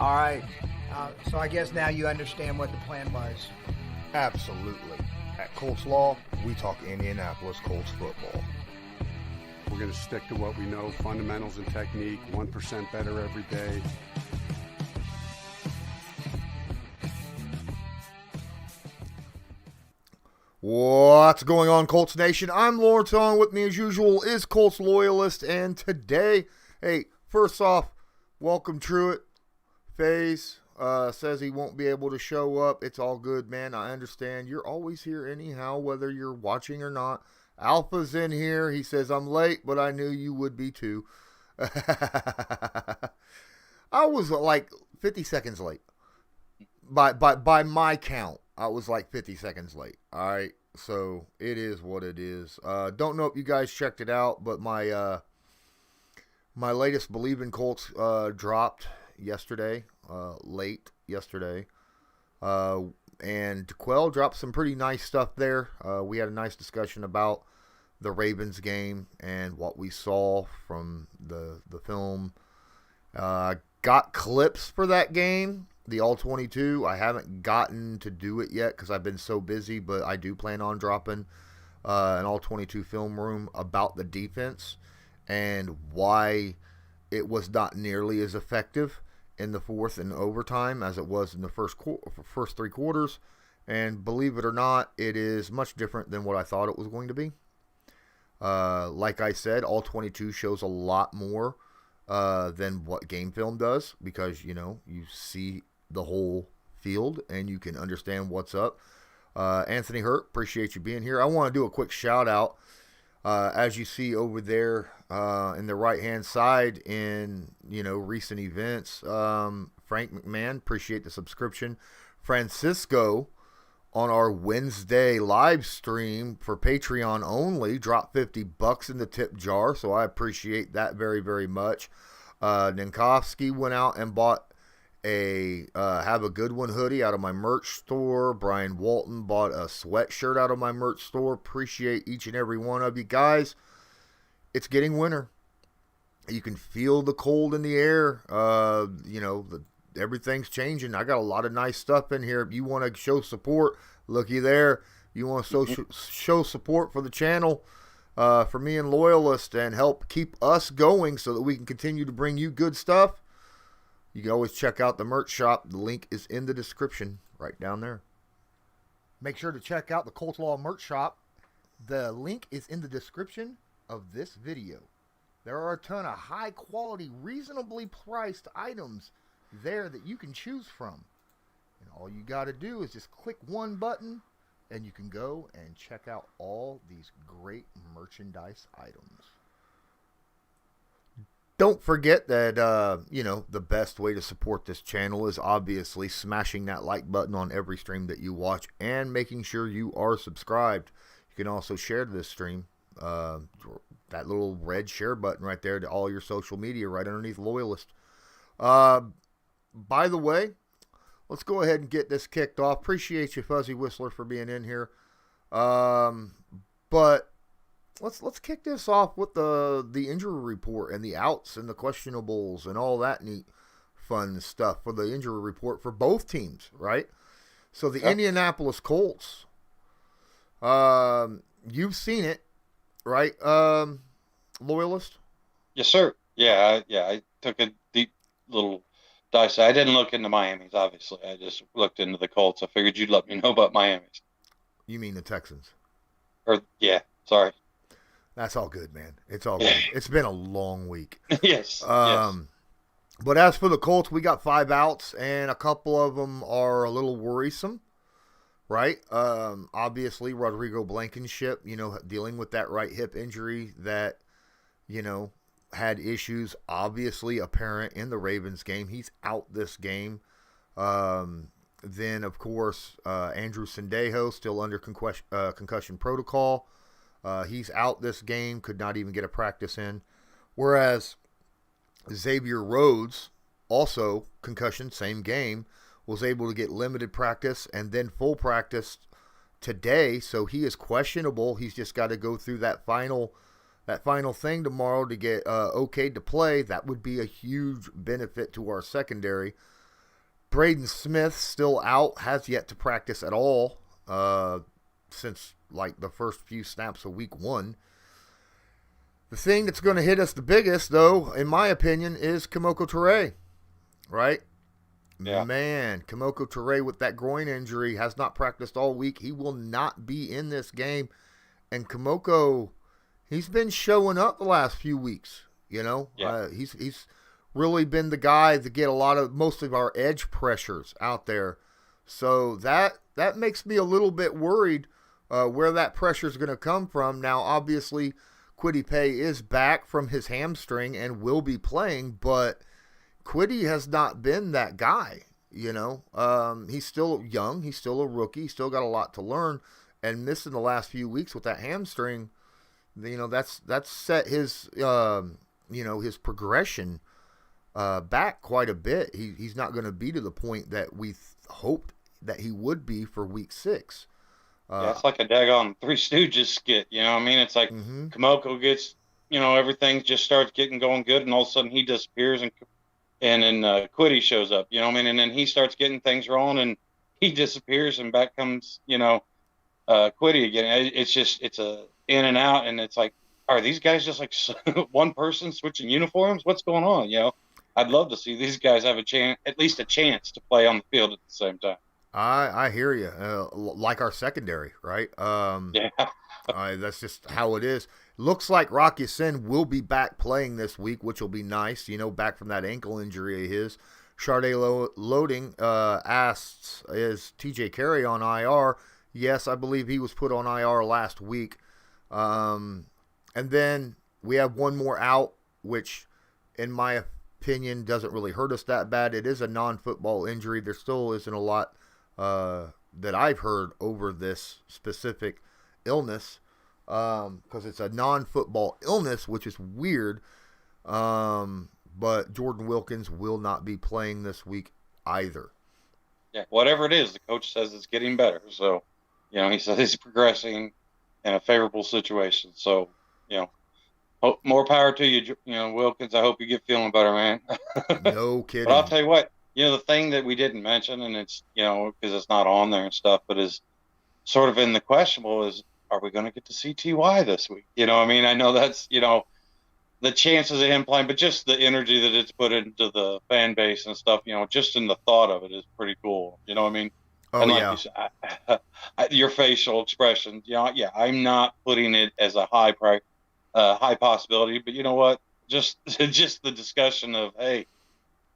All right. So I guess now you understand what the plan was. Absolutely. At Colts Law, we talk Indianapolis Colts football. We're going to stick to what we know, fundamentals and technique, 1% better every day. What's going on, Colts Nation? I'm Lawrence Owen. With me, as usual, is Colts Loyalist. And today, hey, first off, welcome Truitt. FaZe says he won't be able to show up. It's all good, man. I understand. You're always here anyhow, whether you're watching or not. Alpha's in here. He says, I'm late, but I knew you would be too. I was like 50 seconds late. By my count, I was like 50 seconds late. All right, so it is what it is. Don't know if you guys checked it out, but my latest Believe in Colts dropped yesterday, late yesterday. And Quell dropped some pretty nice stuff there. We had a nice discussion about the Ravens game and what we saw from the film. Got clips for that game. The All-22, I haven't gotten to do it yet because I've been so busy, but I do plan on dropping an All-22 film room about the defense and why it was not nearly as effective in the fourth and overtime as it was in the first three quarters. And believe it or not, it is much different than what I thought it was going to be. Like I said, All-22 shows a lot more than what game film does because, you know, you see the whole field and you can understand what's up. Anthony Hurt, appreciate you being here. I want to do a quick shout out. As you see over there in the right hand side in, you know, recent events, Frank McMahon, appreciate the subscription. Francisco on our Wednesday live stream for Patreon only dropped $50 in the tip jar, so I appreciate that very, very much. Ninkovsky went out and bought a Have a Good One hoodie out of my merch store. Brian Walton bought a sweatshirt out of my merch store. Appreciate each and every one of you guys. It's getting winter. You can feel the cold in the air. You know, everything's changing. I got a lot of nice stuff in here. If you want to show support, looky there. You want to show support for the channel, for me and Loyalist, and help keep us going so that we can continue to bring you good stuff. You can always check out the merch shop. The link is in the description right down there. Make sure to check out the Colts Law merch shop. The link is in the description of this video. There are a ton of high quality, reasonably priced items there that you can choose from. And all you got to do is just click one button and you can go and check out all these great merchandise items. Don't forget that, you know, the best way to support this channel is obviously smashing that like button on every stream that you watch and making sure you are subscribed. You can also share this stream, that little red share button right there to all your social media right underneath Loyalist. By the way, let's go ahead and get this kicked off. Appreciate you, Fuzzy Whistler, for being in here. But let's kick this off with the injury report and the outs and the questionables and all that neat fun stuff for the injury report for both teams, right? So the Indianapolis Colts, you've seen it, right, Loyalist? Yes, sir. Yeah, I took a deep little dice. I didn't look into Miami's, obviously. I just looked into the Colts. I figured you'd let me know about Miami's. You mean the Texans? Yeah, sorry. That's all good, man. It's all good. It's been a long week. Yes. But as for the Colts, we got 5 outs, and a couple of them are a little worrisome, right? Obviously, Rodrigo Blankenship, you know, dealing with that right hip injury that, you know, had issues obviously apparent in the Ravens game. He's out this game. Then, of course, Andrew Sendejo still under concussion protocol. He's out this game, could not even get a practice in. Whereas Xavier Rhodes, also concussion, same game, was able to get limited practice and then full practice today. So he is questionable. He's just got to go through that final thing tomorrow to get okayed to play. That would be a huge benefit to our secondary. Braden Smith still out, has yet to practice at all since like the first few snaps of week 1. The thing that's going to hit us the biggest, though, in my opinion, is Kemoko Turay, right? Yeah. Man, Kemoko Turay with that groin injury has not practiced all week. He will not be in this game. And Kemoko, he's been showing up the last few weeks, you know. Yeah. He's really been the guy to get most of our edge pressures out there. So that makes me a little bit worried where that pressure is going to come from. Now, obviously, Kwity Paye is back from his hamstring and will be playing, but Kwity has not been that guy, you know. He's still young. He's still a rookie. He's still got a lot to learn. And missing the last few weeks with that hamstring, you know, that's set his, his progression back quite a bit. He's not going to be to the point that we hoped that he would be for week 6. Yeah, it's like a daggone Three Stooges skit, you know what I mean? It's like Kemoko gets, everything just starts going good, and all of a sudden he disappears, and then Kwity shows up, you know what I mean? And then he starts getting things wrong, and he disappears, and back comes, Kwity again. It's a in and out, and it's like, are these guys just like one person switching uniforms? What's going on, you know? I'd love to see these guys have at least a chance to play on the field at the same time. I hear you. Like our secondary, right? Yeah. That's just how it is. Looks like Rocky Sin will be back playing this week, which will be nice. Back from that ankle injury of his. Sharday Loading asks, is TJ Carey on IR? Yes, I believe he was put on IR last week. And then we have one more out, which, in my opinion, doesn't really hurt us that bad. It is a non-football injury. There still isn't a lot that I've heard over this specific illness because it's a non-football illness, which is weird. But Jordan Wilkins will not be playing this week either. Yeah, whatever it is, the coach says it's getting better. So, he says he's progressing in a favorable situation. So, more power to you, Wilkins. I hope you get feeling better, man. No kidding. But I'll tell you what, the thing that we didn't mention, and it's, because it's not on there and stuff, but is sort of in the questionable is, are we going to get to see T.Y. this week? I know that's, the chances of him playing, but just the energy that it's put into the fan base and stuff, just in the thought of it is pretty cool. You know what I mean? Oh, and like yeah. you said, your facial expression, I'm not putting it as a high possibility, but you know what? Just the discussion of, hey,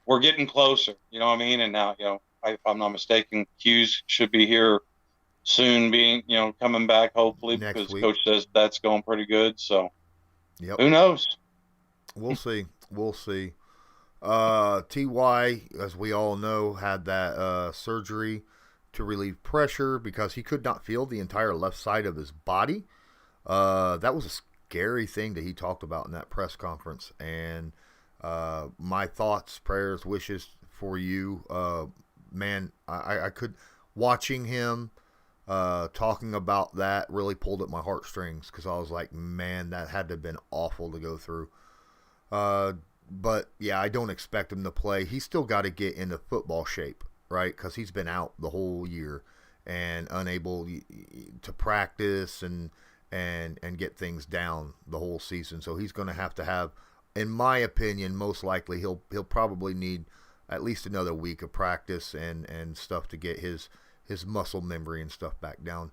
we're getting closer, you know what I mean? And now, if I'm not mistaken, Hughes should be here soon, coming back hopefully Next because week. Coach says that's going pretty good. So, Yep. Who knows? We'll see. T.Y., as we all know, had that surgery to relieve pressure because he could not feel the entire left side of his body. That was a scary thing that he talked about in that press conference. And my thoughts, prayers, wishes for you. Man, I could, watching him talking about that really pulled at my heartstrings because I was like, man, that had to have been awful to go through. But yeah, I don't expect him to play. He's still got to get into football shape, right? Because he's been out the whole year and unable to practice and get things down the whole season. So he's going to have, in my opinion, most likely he'll probably need at least another week of practice and stuff to get his muscle memory and stuff back down.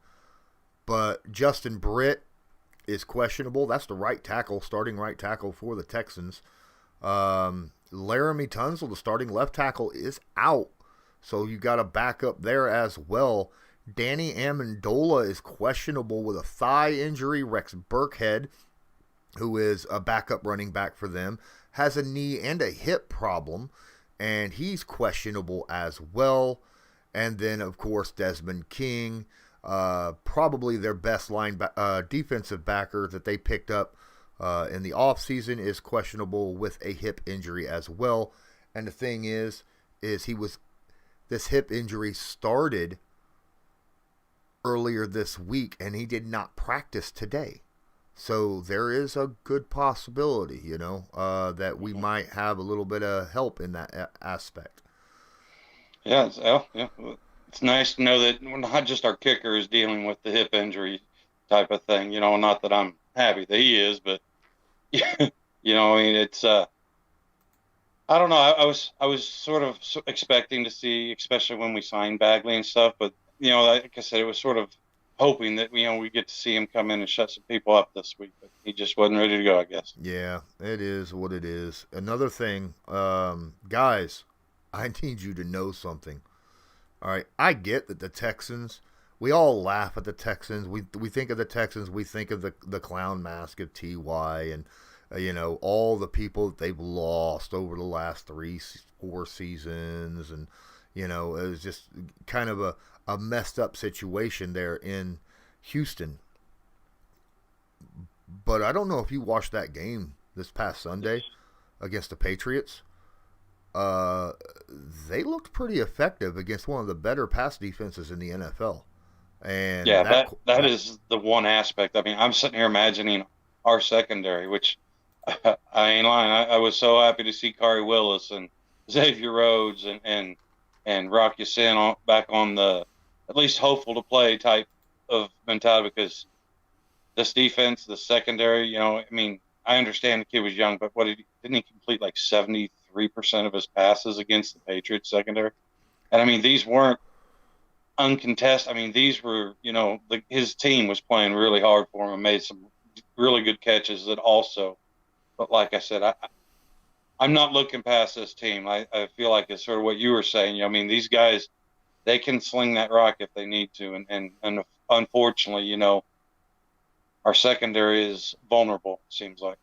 But Justin Britt is questionable. That's the right tackle, starting right tackle for the Texans. Laramie Tunsil, the starting left tackle, is out. So you got a backup there as well. Danny Amendola is questionable with a thigh injury. Rex Burkhead, who is a backup running back for them, has a knee and a hip problem, and he's questionable as well. And then, of course, Desmond King, probably their best defensive backer that they picked up in the offseason, is questionable with a hip injury as well. And the thing is this hip injury started earlier this week, and he did not practice today. So there is a good possibility, that we might have a little bit of help in that aspect. Yeah, yeah. It's nice to know that not just our kicker is dealing with the hip injury type of thing. Not that I'm happy that he is, but I mean, it's I don't know. I was sort of expecting to see, especially when we signed Bagley and stuff, but like I said, it was sort of hoping that we get to see him come in and shut some people up this week, but he just wasn't ready to go, I guess. Yeah, it is what it is. Another thing, guys, I need you to know something. All right, I get that the Texans. We all laugh at the Texans. We think of the Texans. We think of the clown mask of Ty and all the people that they've lost over the last 3-4 seasons, and it was just kind of a messed up situation there in Houston. But I don't know if you watched that game this past Sunday against the Patriots. They looked pretty effective against one of the better pass defenses in the NFL. And Yeah, that is the one aspect. I mean, I'm sitting here imagining our secondary, which I ain't lying. I was so happy to see Kari Willis and Xavier Rhodes and Rock Ya-Sin back on the at least hopeful to play type of mentality, because this defense, the secondary, I mean, I understand the kid was young, but didn't he complete like 73% of his passes against the Patriots secondary? And I mean, these weren't uncontested. I mean, these were, his team was playing really hard for him and made some really good catches that also. But like I said, I'm not looking past this team. I feel like it's sort of what you were saying. I mean, these guys, they can sling that rock if they need to. And unfortunately, our secondary is vulnerable, it seems like.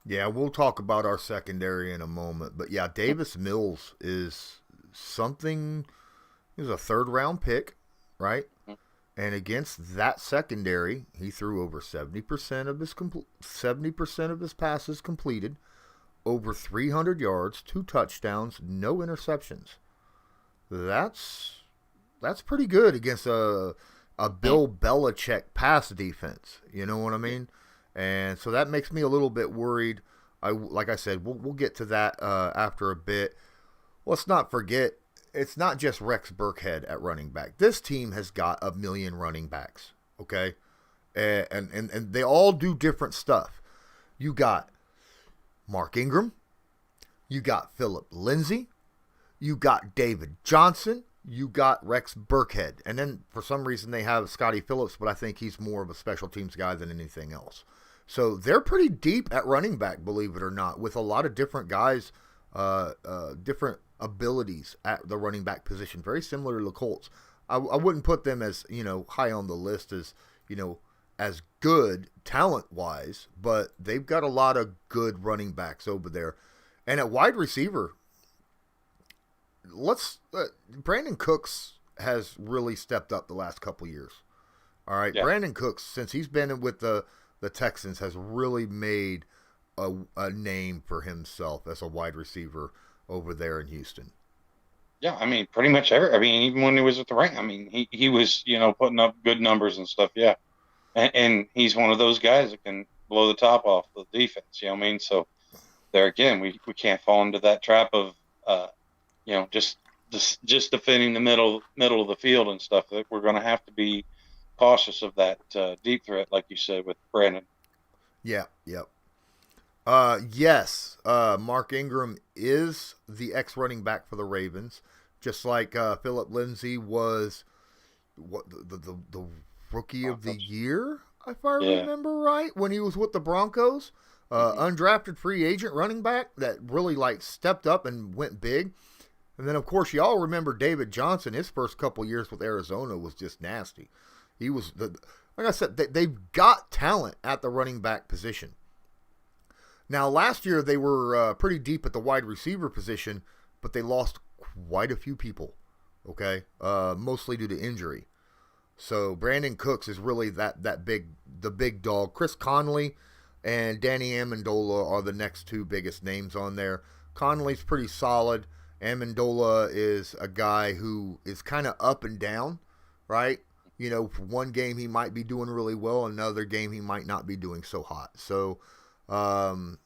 Yeah, we'll talk about our secondary in a moment. But yeah, Davis Mills is something. He's a third-round pick, right? And against that secondary, he threw over 70% of his 70% of his passes completed, over 300 yards, 2 touchdowns, no interceptions. That's pretty good against a Bill Belichick pass defense. You know what I mean? And so that makes me a little bit worried. Like I said, we'll get to that after a bit. Let's not forget, it's not just Rex Burkhead at running back. This team has got a million running backs, okay? And they all do different stuff. You got Mark Ingram. You got Philip Lindsay. You got David Johnson. You got Rex Burkhead. And then for some reason they have Scotty Phillips, but I think he's more of a special teams guy than anything else. So they're pretty deep at running back, believe it or not, with a lot of different guys, different abilities at the running back position, very similar to the Colts. I wouldn't put them as, high on the list as, as good talent-wise, but they've got a lot of good running backs over there. And at wide receiver, Brandon Cooks has really stepped up the last couple years. All right, yeah. Brandon Cooks, since he's been with the Texans, has really made a name for himself as a wide receiver over there in Houston. Yeah, I mean, pretty much even when he was at the Rams, I mean, he was, putting up good numbers and stuff, yeah. And he's one of those guys that can blow the top off the defense, I mean? So there again, we can't fall into that trap of, just defending the middle of the field and stuff. That we're going to have to be cautious of that deep threat, like you said, with Brandon. Yeah, yep. Yes, Mark Ingram is the ex-running back for the Ravens, just like Philip Lindsay was the rookie of the year, if I remember right, when he was with the Broncos. Undrafted free agent running back that really stepped up and went big. And then, of course, y'all remember David Johnson. His first couple years with Arizona was just nasty. He was, like I said, they've got talent at the running back position. Now, last year they were pretty deep at the wide receiver position, but they lost quite a few people, okay, mostly due to injury. So Brandon Cooks is really the big dog. Chris Conley and Danny Amendola are the next two biggest names on there. Conley's pretty solid. Amendola is a guy who is kind of up and down, right? One game he might be doing really well, another game he might not be doing so hot. So, and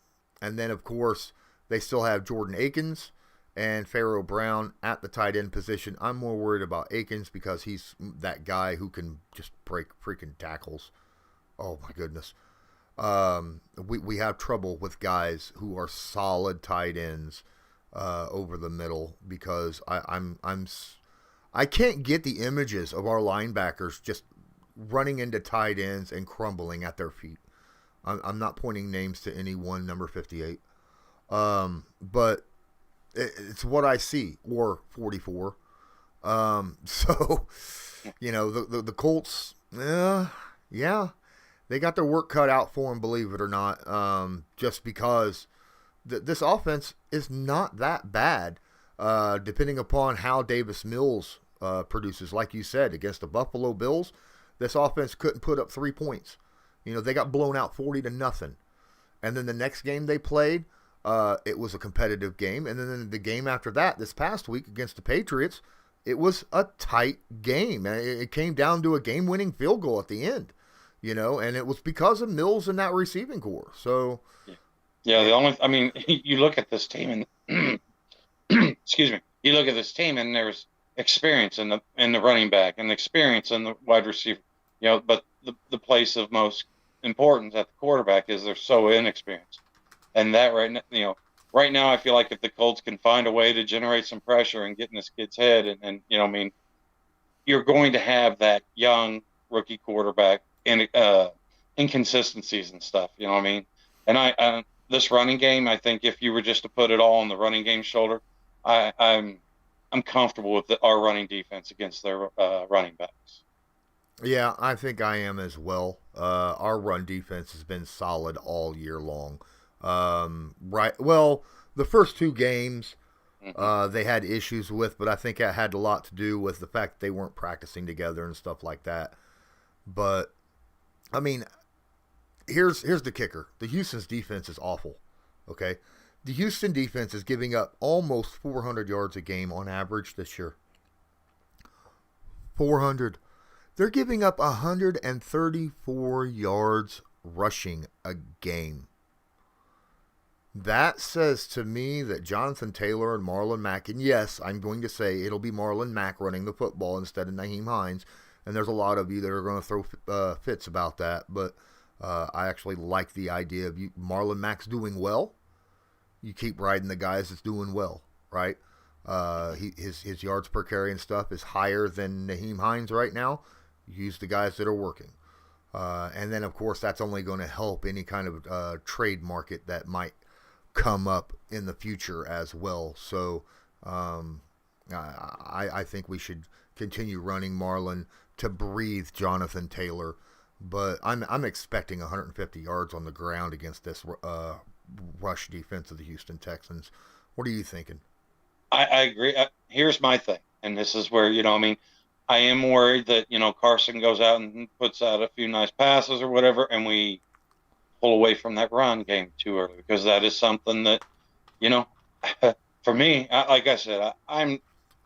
then of course they still have Jordan Akins and Pharaoh Brown at the tight end position. I'm more worried about Akins because he's that guy who can just break freaking tackles. Oh my goodness. We have trouble with guys who are solid tight ends over the middle because I can't get the images of our linebackers just running into tight ends and crumbling at their feet. I'm not pointing names to any one number 58, but it's what I see, or 44. So, the Colts, yeah, they got their work cut out for them, believe it or not, just because this offense is not that bad, depending upon how Davis Mills produces. Like you said, against the Buffalo Bills, this offense couldn't put up 3 points. They got blown out 40-0. And then the next game they played, it was a competitive game. And then the game after that, this past week against the Patriots, it was a tight game. It came down to a game-winning field goal at the end, and it was because of Mills and that receiving core. So, yeah, you look at this team and excuse me, you look at this team and there's experience in the running back and experience in the wide receiver, but the place of most importance at the quarterback is they're so inexperienced. And that right now I feel like if the Colts can find a way to generate some pressure and get in this kid's head and you're going to have that young rookie quarterback and inconsistencies and stuff, And I this running game, I think if you were just to put it all on the running game shoulder, I'm comfortable with our running defense against their running backs. Yeah, I think I am as well. Our run defense has been solid all year long. Right. Well, the first 2 games they had issues with, but I think it had a lot to do with the fact that they weren't practicing together and stuff like that. But here's the kicker. The Houston's defense is awful. Okay? The Houston defense is giving up almost 400 yards a game on average this year. 400. They're giving up 134 yards rushing a game. That says to me that Jonathan Taylor and Marlon Mack, and yes, I'm going to say it'll be Marlon Mack running the football instead of Nyheim Hines, and there's a lot of you that are going to throw fits about that, but I actually like the idea of Marlon Mack's doing well. You keep riding the guys that's doing well, right? His yards per carry and stuff is higher than Nyheim Hines right now. Use the guys that are working. And then, of course, that's only going to help any kind of trade market that might come up in the future as well. So I think we should continue running Marlon to breathe Jonathan Taylor. But I'm expecting 150 yards on the ground against this rush defense of the Houston Texans. What are you thinking? I agree. Here's my thing, and this is where, I am worried that, Carson goes out and puts out a few nice passes or whatever, and we pull away from that run game too early, because that is something that, for me, like I said, I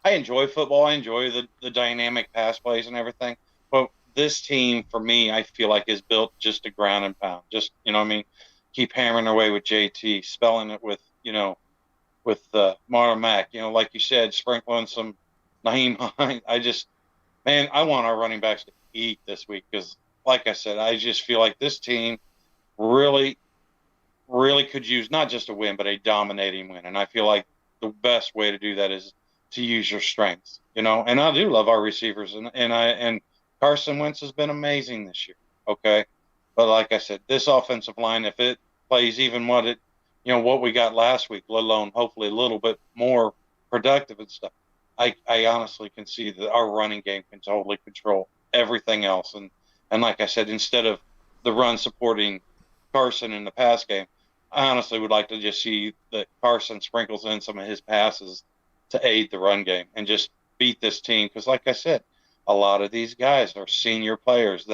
enjoy football. I enjoy the dynamic pass plays and everything. But this team, for me, I feel like is built just to ground and pound. Just, keep hammering away with JT, spelling it with, with Marlon Mack. Like you said, sprinkling some Nyheim Hines. I want our running backs to eat this week because, like I said, I just feel like this team really, really could use not just a win, but a dominating win. And I feel like the best way to do that is to use your strengths, And I do love our receivers, and Carson Wentz has been amazing this year. Okay, but like I said, this offensive line, if it plays even what we got last week, let alone hopefully a little bit more productive and stuff, I honestly can see that our running game can totally control everything else. And like I said, instead of the run supporting Carson in the pass game, I honestly would like to just see that Carson sprinkles in some of his passes to aid the run game and just beat this team. Because like I said, a lot of these guys are senior players.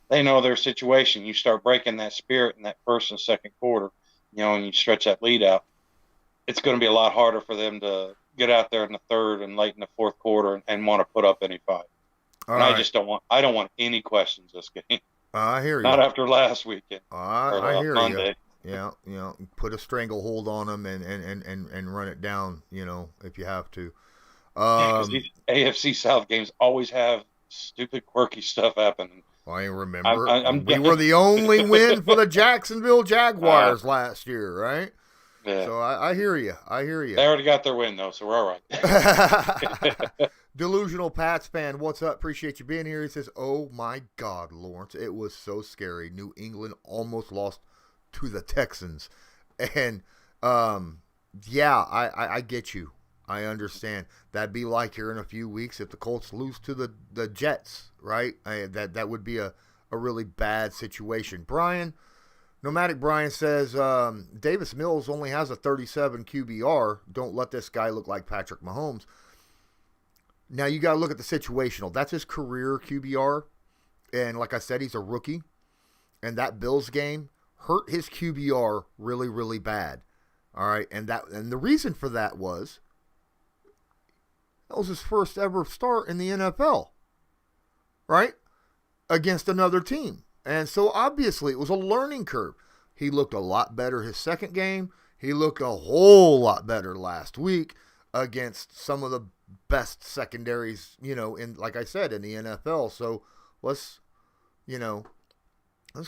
They know their situation. You start breaking that spirit in that first and second quarter, and you stretch that lead out, it's going to be a lot harder for them to get out there in the third and late in the fourth quarter and want to put up any fight. I don't want any questions this game. I hear you. Not after last weekend. I hear Monday. you. Yeah, put a stranglehold on them and run it down, if you have to. Yeah, because these AFC South games always have stupid, quirky stuff happening. I remember I'm we were the only win for the Jacksonville Jaguars uh, last year, right? yeah. So I hear you. I hear you. They already got their win though, so we're all right. Delusional Pats fan, what's up? Appreciate you being here. He says, "Oh my God, Lawrence, it was so scary. New England almost lost to the Texans," and yeah, I get you. I understand. That'd be like here in a few weeks if the Colts lose to the Jets, right? That would be a really bad situation. Brian, Nomadic Brian says, Davis Mills only has a 37 QBR. Don't let this guy look like Patrick Mahomes. Now, you got to look at the situational. That's his career QBR. And like I said, he's a rookie. And that Bills game hurt his QBR really, really bad. All right. And the reason for that was his first ever start in the NFL. Right? Against another team. And so obviously it was a learning curve. He looked a lot better his second game. He looked a whole lot better last week against some of the best secondaries, in, like I said, in the NFL. So let's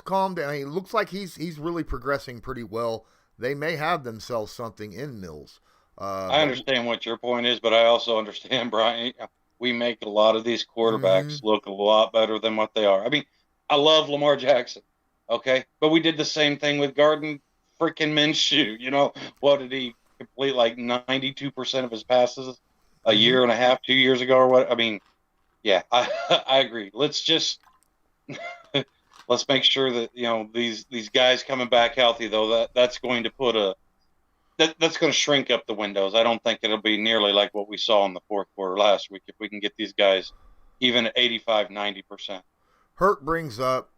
calm down. It looks like he's really progressing pretty well. They may have themselves something in Mills. I understand what your point is, but I also understand, Brian, we make a lot of these quarterbacks look a lot better than what they are. I mean, I love Lamar Jackson, okay? But we did the same thing with Gardner freaking Minshew. What did he complete, like 92% of his passes a year and a half, 2 years ago or what? I mean, yeah, I agree. Let's just let's make sure that, these guys coming back healthy, though, that's going to put that's going to shrink up the windows. I don't think it'll be nearly like what we saw in the fourth quarter last week if we can get these guys even at 85, 90%. Hurt brings up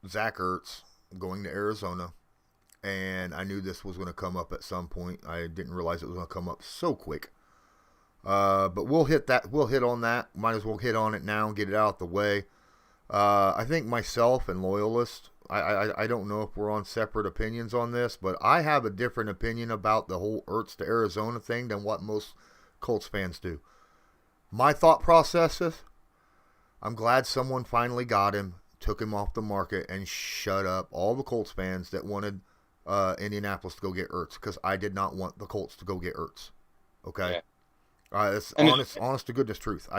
Zach Ertz going to Arizona, and I knew this was going to come up at some point. I didn't realize it was going to come up so quick. But we'll hit that. We'll hit on that. Might as well hit on it now and get it out of the way. I think myself and Loyalist, I don't know if we're on separate opinions on this, but I have a different opinion about the whole Ertz to Arizona thing than what most Colts fans do. My thought process is, I'm glad someone finally got him, took him off the market, and shut up all the Colts fans that wanted Indianapolis to go get Ertz, because I did not want the Colts to go get Ertz. Okay? Yeah. It's honest to goodness truth.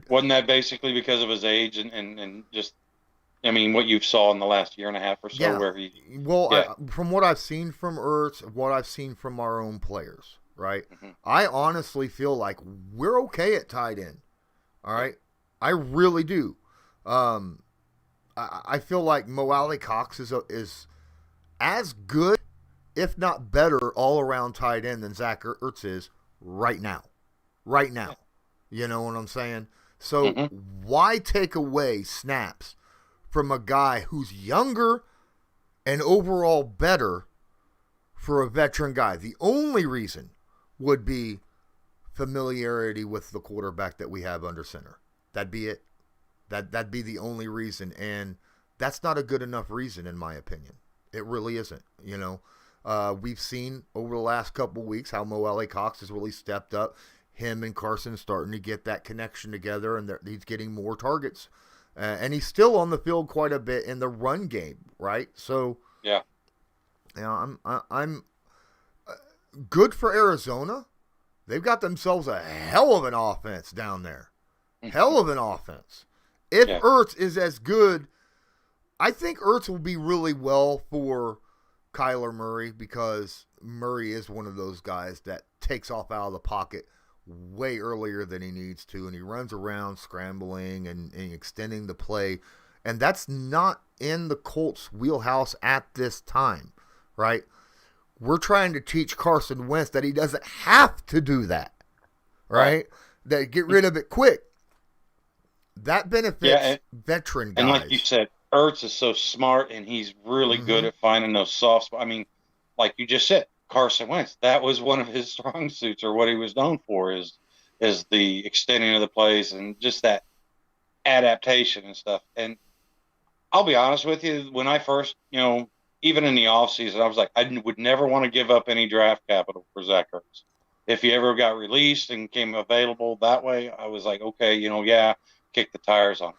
Wasn't that basically because of his age and just, I mean, what you saw in the last year and a half or so? Yeah. Where he, from what I've seen from Ertz, what I've seen from our own players, right? Mm-hmm. I honestly feel like we're okay at tight end. All right? I really do. I feel like Mo Alley Cox is as good, if not better, all around tight end than Zach Ertz is right now. Right now. You know what I'm saying? So why take away snaps from a guy who's younger and overall better for a veteran guy? The only reason would be familiarity with the quarterback that we have under center. That'd be it. That'd be the only reason, and that's not a good enough reason in my opinion. It really isn't. We've seen over the last couple of weeks how Mo Alley Cox has really stepped up. Him and Carson starting to get that connection together, and he's getting more targets. And he's still on the field quite a bit in the run game, right? So, I'm good for Arizona. They've got themselves a hell of an offense down there. Hell of an offense. If Ertz is as good, I think Ertz will be really well for Kyler Murray, because Murray is one of those guys that takes off out of the pocket way earlier than he needs to, and he runs around scrambling and extending the play, and that's not in the Colts' wheelhouse at this time, right? We're trying to teach Carson Wentz that he doesn't have to do that, right? That get rid of it quick. That benefits veteran guys. And like you said, Ertz is so smart, and he's really good at finding those soft spots. I mean, like you just said, Carson Wentz, that was one of his strong suits, or what he was known for, is the extending of the plays and just that adaptation and stuff. And I'll be honest with you, when I first, even in the offseason, I was like, I would never want to give up any draft capital for Zach Ertz. If he ever got released and came available that way, I was like, okay, yeah, kick the tires on.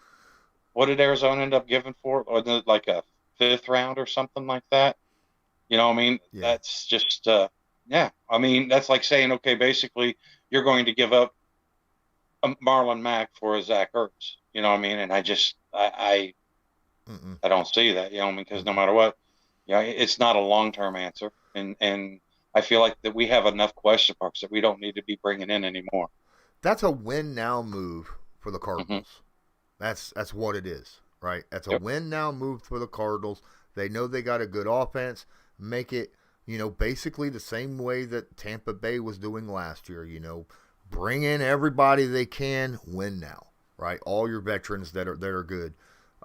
What did Arizona end up giving for it? Or like a 5th round or something like that? I mean, Yeah. that's just, yeah. I mean, that's like saying, okay, basically, you're going to give up a Marlon Mack for a Zach Ertz. You know what I mean? And I don't see that, because no matter what, it's not a long-term answer. And I feel like that we have enough question marks that we don't need to be bringing in anymore. That's a win now move for the Cardinals. Mm-hmm. That's what it is, right? That's a Yep. win now move for the Cardinals. They know they got a good offense. Make it, basically the same way that Tampa Bay was doing last year. Bring in everybody they can. Win now, right? All your veterans that are good,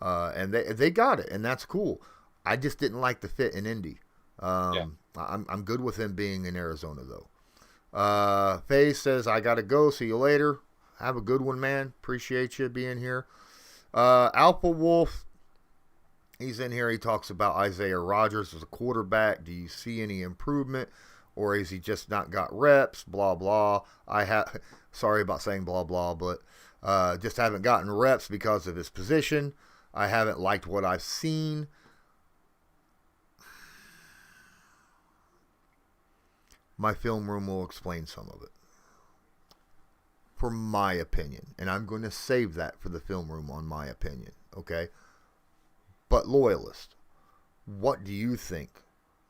and they got it, and that's cool. I just didn't like the fit in Indy. I'm good with him being in Arizona though. Faye says I gotta go. See you later. Have a good one, man. Appreciate you being here. Alpha Wolf, he's in here. He talks about Isaiah Rodgers as a quarterback. Do you see any improvement, or is he just not got reps? Blah blah. Sorry about saying blah blah, but just haven't gotten reps because of his position. I haven't liked what I've seen. My film room will explain some of it. For my opinion. And I'm going to save that for the film room on my opinion. Okay? But Loyalist, what do you think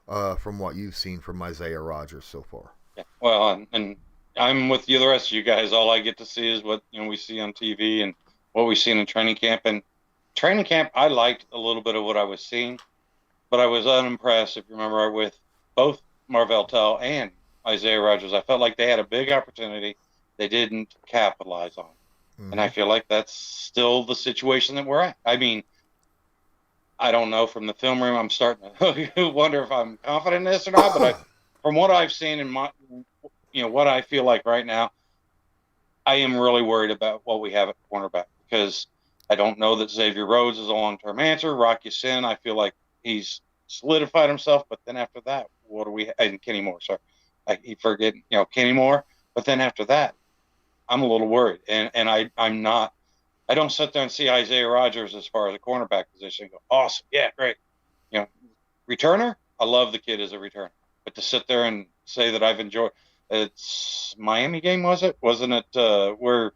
from what you've seen from Isaiah Rodgers so far? Yeah. Well, and I'm with you, the rest of you guys. All I get to see is what we see on TV and what we've seen in training camp. And training camp, I liked a little bit of what I was seeing, but I was unimpressed, if you remember, with both Marvell Tell and Isaiah Rodgers. I felt like they had a big opportunity they didn't capitalize on. And I feel like that's still the situation that we're at. I mean, I don't know, from the film room, I'm starting to wonder if I'm confident in this or not, but from what I've seen in my, what I feel like right now, I am really worried about what we have at cornerback, because I don't know that Xavier Rhodes is a long-term answer. Rocky Sin, I feel like he's solidified himself, but then after that, what do we, and Kenny Moore, sorry. I keep forgetting, Kenny Moore, but then after that, I'm a little worried, and I'm not. I don't sit there and see Isaiah Rodgers as far as a cornerback position and go, awesome, yeah, great. Returner, I love the kid as a returner, but to sit there and say that I've enjoyed, it's Miami game, was it? Wasn't it where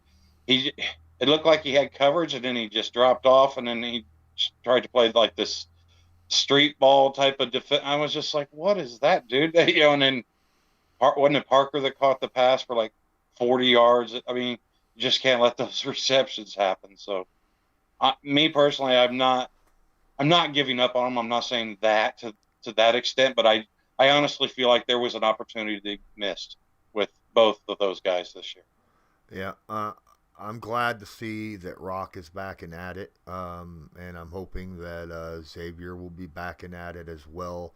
it looked like he had coverage and then he just dropped off and then he tried to play like this street ball type of defense. I was just like, what is that, dude? And then wasn't it Parker that caught the pass for like 40 yards? I mean, you just can't let those receptions happen. So, me personally, I'm not giving up on him. I'm not saying that to that extent, but I honestly feel like there was an opportunity they missed with both of those guys this year. Yeah, I'm glad to see that Rock is back and at it, and I'm hoping that Xavier will be back and at it as well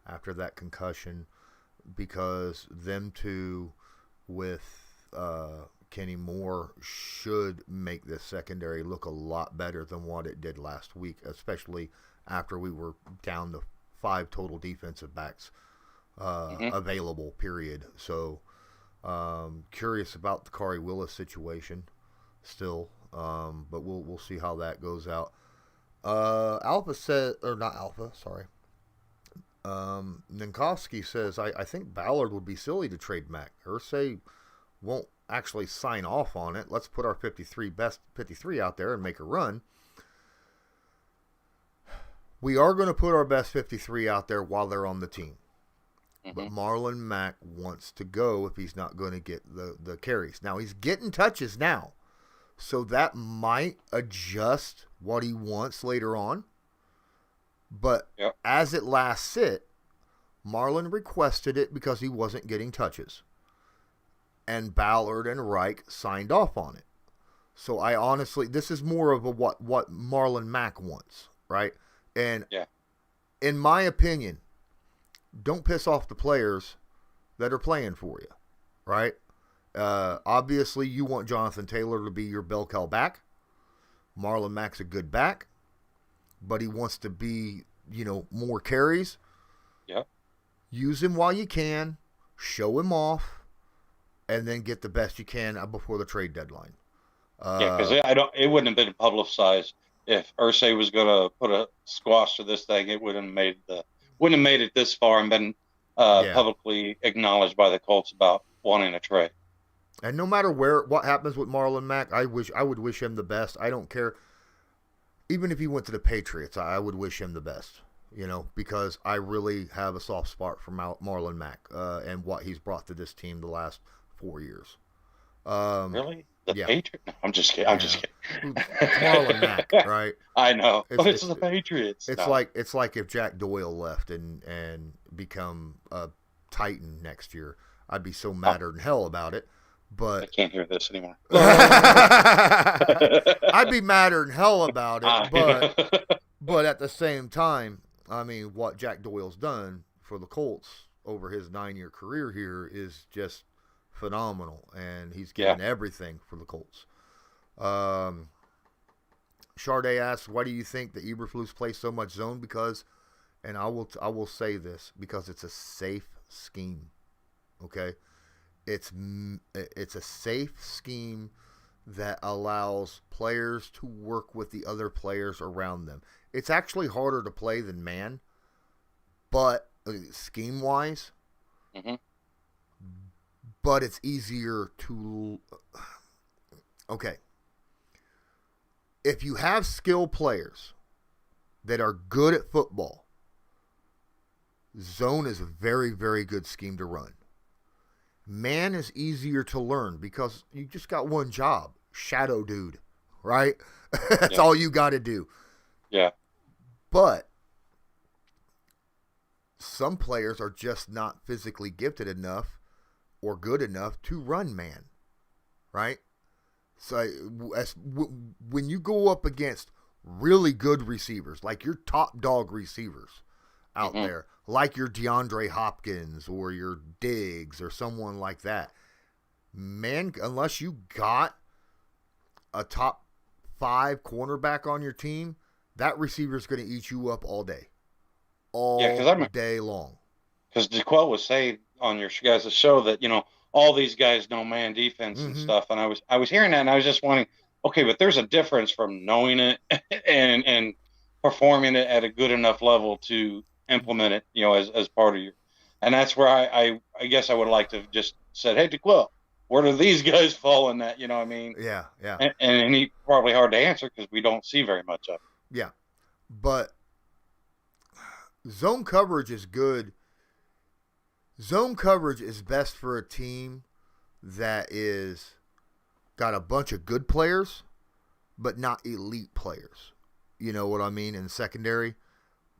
after that concussion, because them two with Kenny Moore should make this secondary look a lot better than what it did last week, especially after we were down to 5 total defensive backs available, period. So curious about the Kari Willis situation still, but we'll see how that goes out. Alpha said, or not Alpha, sorry. Ninkowski says, I think Ballard would be silly to trade Mac. Irsay won't actually sign off on it. Let's put our best 53 out there and make a run. We are going to put our best 53 out there while they're on the team. But Marlon Mack wants to go if he's not going to get the carries. Now, he's getting touches now, so that might adjust what he wants later on. But as it last sit, Marlon requested it because he wasn't getting touches. And Ballard and Reich signed off on it. So I honestly, this is more of a what Marlon Mack wants, right? And in my opinion, don't piss off the players that are playing for you, right? Obviously, you want Jonathan Taylor to be your bell cow back. Marlon Mack's a good back, but he wants to be, more carries. Yep. Use him while you can, show him off, and then get the best you can before the trade deadline. Because it wouldn't have been publicized if Irsay was going to put a squash to this thing. It wouldn't have made it this far and been publicly acknowledged by the Colts about wanting a trade. And no matter what happens with Marlon Mack, I would wish him the best. I don't care. Even if he went to the Patriots, I would wish him the best. Because I really have a soft spot for Marlon Mack and what he's brought to this team the last 4 years. Really? The Patriots? No, I'm just kidding. It's Marlon Mack, right? I know, but it's the Patriots. It's like if Jack Doyle left and become a Titan next year. I'd be so madder than hell about it. But I can't hear this anymore. I'd be madder than hell about it, but at the same time, I mean, what Jack Doyle's done for the Colts over his 9-year career here is just phenomenal, and he's given everything for the Colts. Charday asks, why do you think the Eberflus play so much zone? Because, and I will say this, because it's a safe scheme. Okay, it's a safe scheme that allows players to work with the other players around them. It's actually harder to play than man, but scheme wise. Mm-hmm. But it's easier to. Okay. If you have skilled players that are good at football, zone is a very, very good scheme to run. Man is easier to learn because you just got one job. Shadow dude, right? That's all you got to do. Yeah. But some players are just not physically gifted enough or good enough to run man, right? So when you go up against really good receivers, like your top dog receivers out there, like your DeAndre Hopkins or your Diggs or someone like that, man, unless you got a top 5 cornerback on your team, that receiver is going to eat you up all day. All day long. Because DeQuell was saying on your guys' show that, all these guys know man defense and stuff. And I was hearing that and I was just wondering, okay, but there's a difference from knowing it and performing it at a good enough level to implement it, as part of your, and that's where I guess I would like to have just said, hey, DeQuell, where do these guys fall in that? You know what I mean? Yeah, yeah. And he probably hard to answer because we don't see very much of it. Yeah. But zone coverage is good. Zone coverage is best for a team that is got a bunch of good players, but not elite players. You know what I mean? In secondary.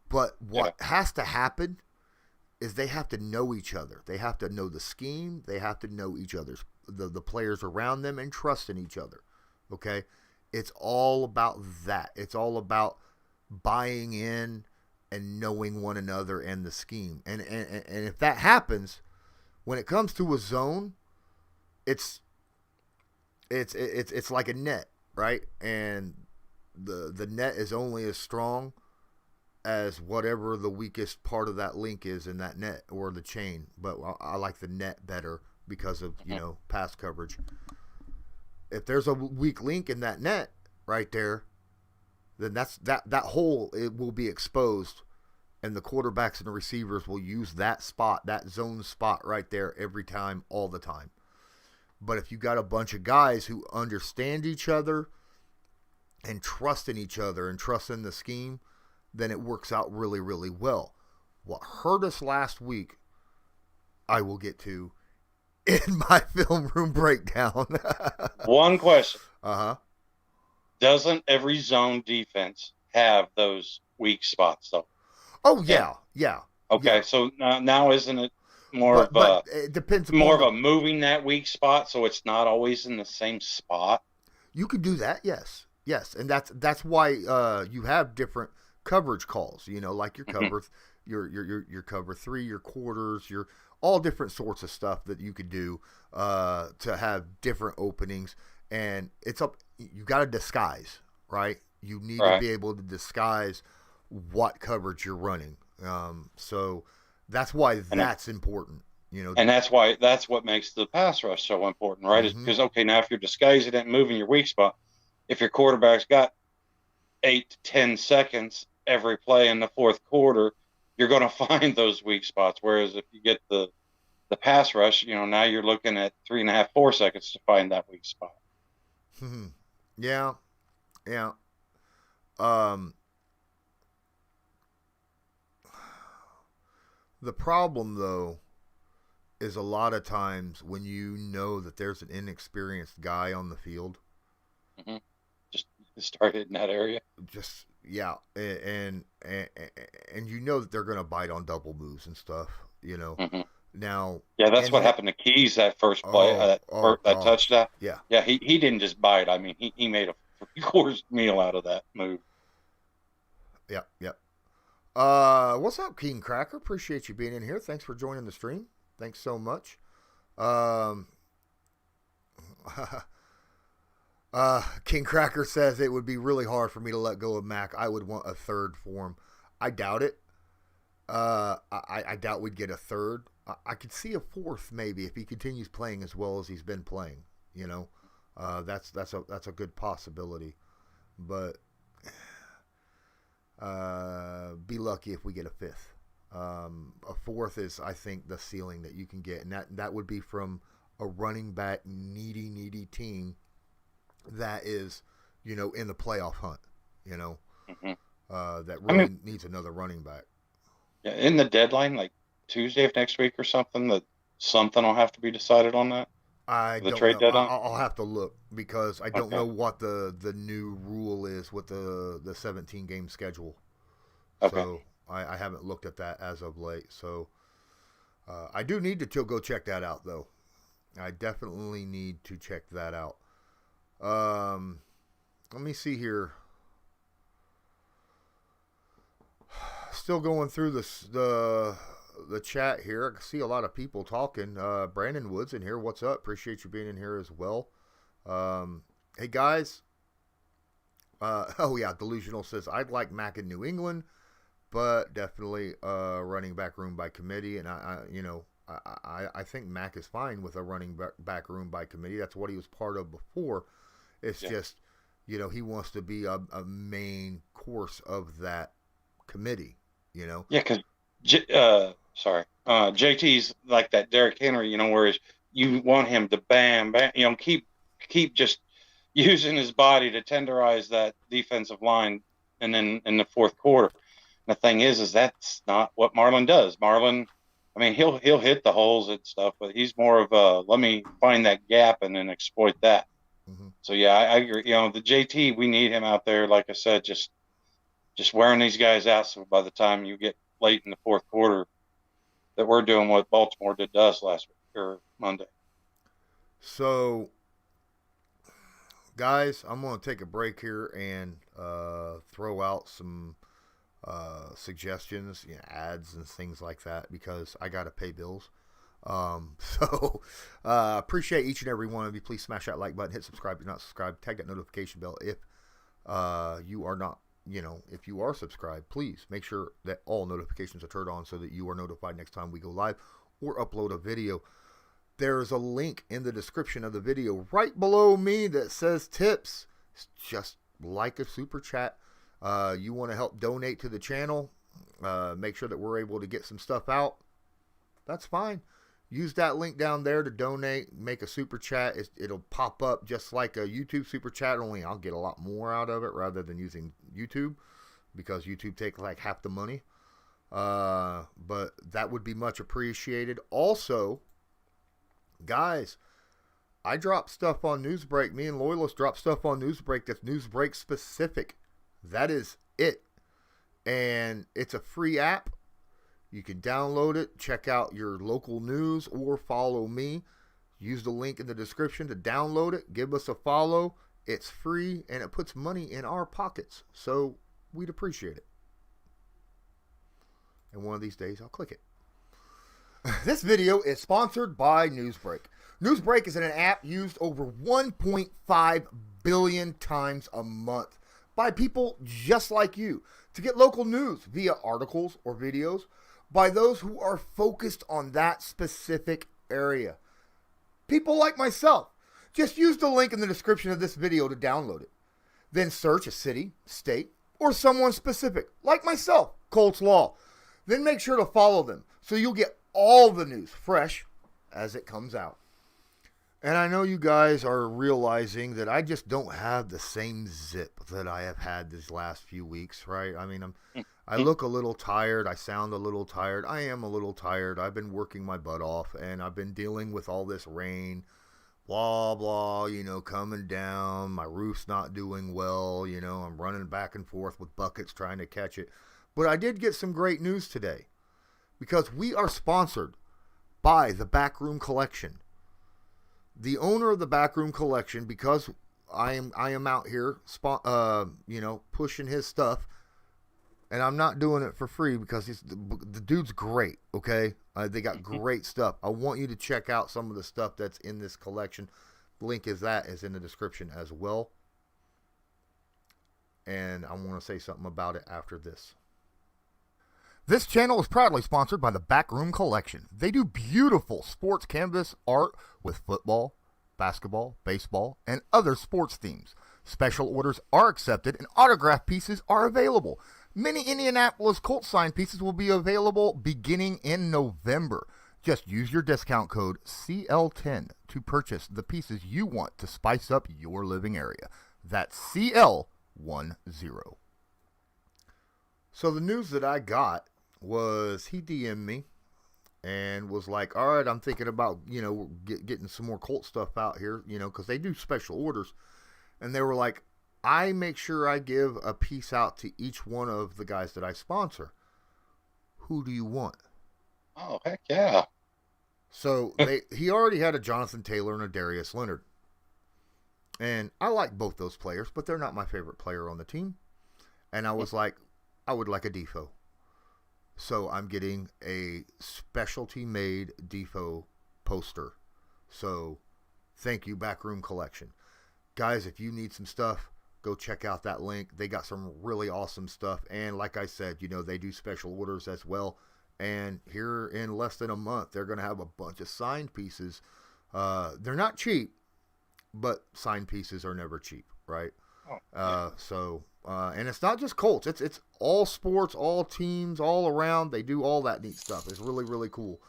But what has to happen is they have to know each other. They have to know the scheme. They have to know each other's the players around them and trust in each other. Okay? It's all about that. It's all about buying in and knowing one another and the scheme. And if that happens, when it comes to a zone, it's like a net, right? And the net is only as strong as whatever the weakest part of that link is in that net or the chain. But I like the net better because of, pass coverage. If there's a weak link in that net right there, then that hole, it will be exposed, and the quarterbacks and the receivers will use that spot, that zone spot right there every time, all the time. But if you got a bunch of guys who understand each other and trust in each other and trust in the scheme, then it works out really, really well. What hurt us last week, I will get to in my film room breakdown. One question. Uh-huh. Doesn't every zone defense have those weak spots, though? Oh, yeah. Okay, yeah. So now isn't it more but it depends more of a moving that weak spot so it's not always in the same spot? You could do that, yes. And that's why you have different coverage calls, like your cover your cover 3, your quarters, your all different sorts of stuff that you could do to have different openings. And it's up, you got to disguise, right? You need to be able to disguise what coverage you're running. So that's why that's important. And that's what makes the pass rush so important, right? Is because, okay, now if you're disguising it and moving your weak spot, if your quarterback's got 8 to 10 seconds every play in the fourth quarter, you're going to find those weak spots. Whereas if you get the pass rush, now you're looking at 3.5, 4 seconds to find that weak spot. Yeah. The problem, though, is a lot of times when you know that there's an inexperienced guy on the field. Just start hitting that area. And you know that they're going to bite on double moves and stuff, Now, that's what happened to Keys that first play, that touchdown. Yeah, he didn't just bite. I mean, he made a three-quarters meal out of that move. Yep. What's up, King Cracker? Appreciate you being in here. Thanks for joining the stream. Thanks so much. King Cracker says it would be really hard for me to let go of Mac. I would want a third for him. I doubt it. I doubt we'd get a third. I could see a fourth maybe if he continues playing as well as he's been playing. That's a good possibility. But be lucky if we get a fifth. A fourth is, I think, the ceiling that you can get, and that would be from a running back needy team that is, in the playoff hunt. That really needs another running back. Yeah, in the deadline, like Tuesday of next week or something, that something will have to be decided on that. I don't trade know. deadline. I'll have to look because I don't know what the new rule is with the 17 game schedule. Okay. So I haven't looked at that as of late. So I do need to go check that out, though. I definitely need to check that out. Let me see here. Still going through the chat here. I see a lot of people talking. Brandon Woods in here. What's up? Appreciate you being in here as well. Hey guys. Delusional says I'd like Mac in New England, but definitely running back room by committee. And I think Mac is fine with a running back room by committee. That's what he was part of before. It's just, he wants to be a main course of that committee. Yeah, because JT's like that Derrick Henry, whereas you want him to bam, keep just using his body to tenderize that defensive line, and then in the fourth quarter. And the thing is that's not what Marlon does. Marlon, I mean, he'll hit the holes and stuff, but he's more of a let me find that gap and then exploit that. So yeah, I agree. The JT, we need him out there, like I said, just wearing these guys out, so by the time you get late in the fourth quarter, that we're doing what Baltimore did to us last week or Monday. So, guys, I'm going to take a break here and throw out some suggestions, ads and things like that, because I got to pay bills. Appreciate each and every one of you. Please smash that like button, hit subscribe if you're not subscribed, tag that notification bell if you are not. If you are subscribed, please make sure that all notifications are turned on so that you are notified next time we go live or upload a video. There's a link in the description of the video right below me that says tips. It's just like a super chat. You want to help donate to the channel, make sure that we're able to get some stuff out. That's fine. Use that link down there to donate, make a super chat. It'll pop up just like a YouTube super chat, only I'll get a lot more out of it rather than using YouTube, because YouTube takes like half the money. But that would be much appreciated. Also, guys, I drop stuff on Newsbreak. Me and Loyalist drop stuff on Newsbreak that's Newsbreak specific. That is it. And it's a free app. You can download it, check out your local news, or follow me. Use the link in the description to download it. Give us a follow. It's free, and it puts money in our pockets. So we'd appreciate it. And one of these days, I'll click it. This video is sponsored by Newsbreak. Newsbreak is an app used over 1.5 billion times a month by people just like you. to get local news via articles or videos by those who are focused on that specific area. People like myself. Just use the link in the description of this video to download it. Then search a city, state, or someone specific, like myself, Colts Law. Then make sure to follow them so you'll get all the news fresh as it comes out. And I know you guys are realizing that I just don't have the same zip that I have had these last few weeks, right? I mean, I look a little tired. I sound a little tired. I am a little tired. I've been working my butt off, and I've been dealing with all this rain, blah, blah, coming down. My roof's not doing well. I'm running back and forth with buckets trying to catch it. But I did get some great news today because we are sponsored by the Backroom Collection. The owner of the Backroom Collection, because I am out here, pushing his stuff, and I'm not doing it for free because the dude's great, okay? They got great stuff. I want you to check out some of the stuff that's in this collection. The link is in the description as well. And I want to say something about it after this. This channel is proudly sponsored by the Backroom Collection. They do beautiful sports canvas art with football, basketball, baseball, and other sports themes. Special orders are accepted and autograph pieces are available. Many Indianapolis Colts sign pieces will be available beginning in November. Just use your discount code CL10 to purchase the pieces you want to spice up your living area. That's CL10. So the news that I got was he DM'd me and was like, all right, I'm thinking about, getting some more Colt stuff out here, because they do special orders. And they were like, I make sure I give a piece out to each one of the guys that I sponsor. Who do you want? Oh, heck yeah. So he already had a Jonathan Taylor and a Darius Leonard. And I like both those players, but they're not my favorite player on the team. And I was like, I would like a Defo. So I'm getting a specialty made Defo poster. So thank you, Backroom Collection. Guys, if you need some stuff, go check out that link. They got some really awesome stuff. And like I said, they do special orders as well. And here in less than a month, they're going to have a bunch of signed pieces. They're not cheap, but signed pieces are never cheap, right? Oh, yeah. And it's not just Colts. It's all sports, all teams, all around. They do all that neat stuff. It's really, really cool.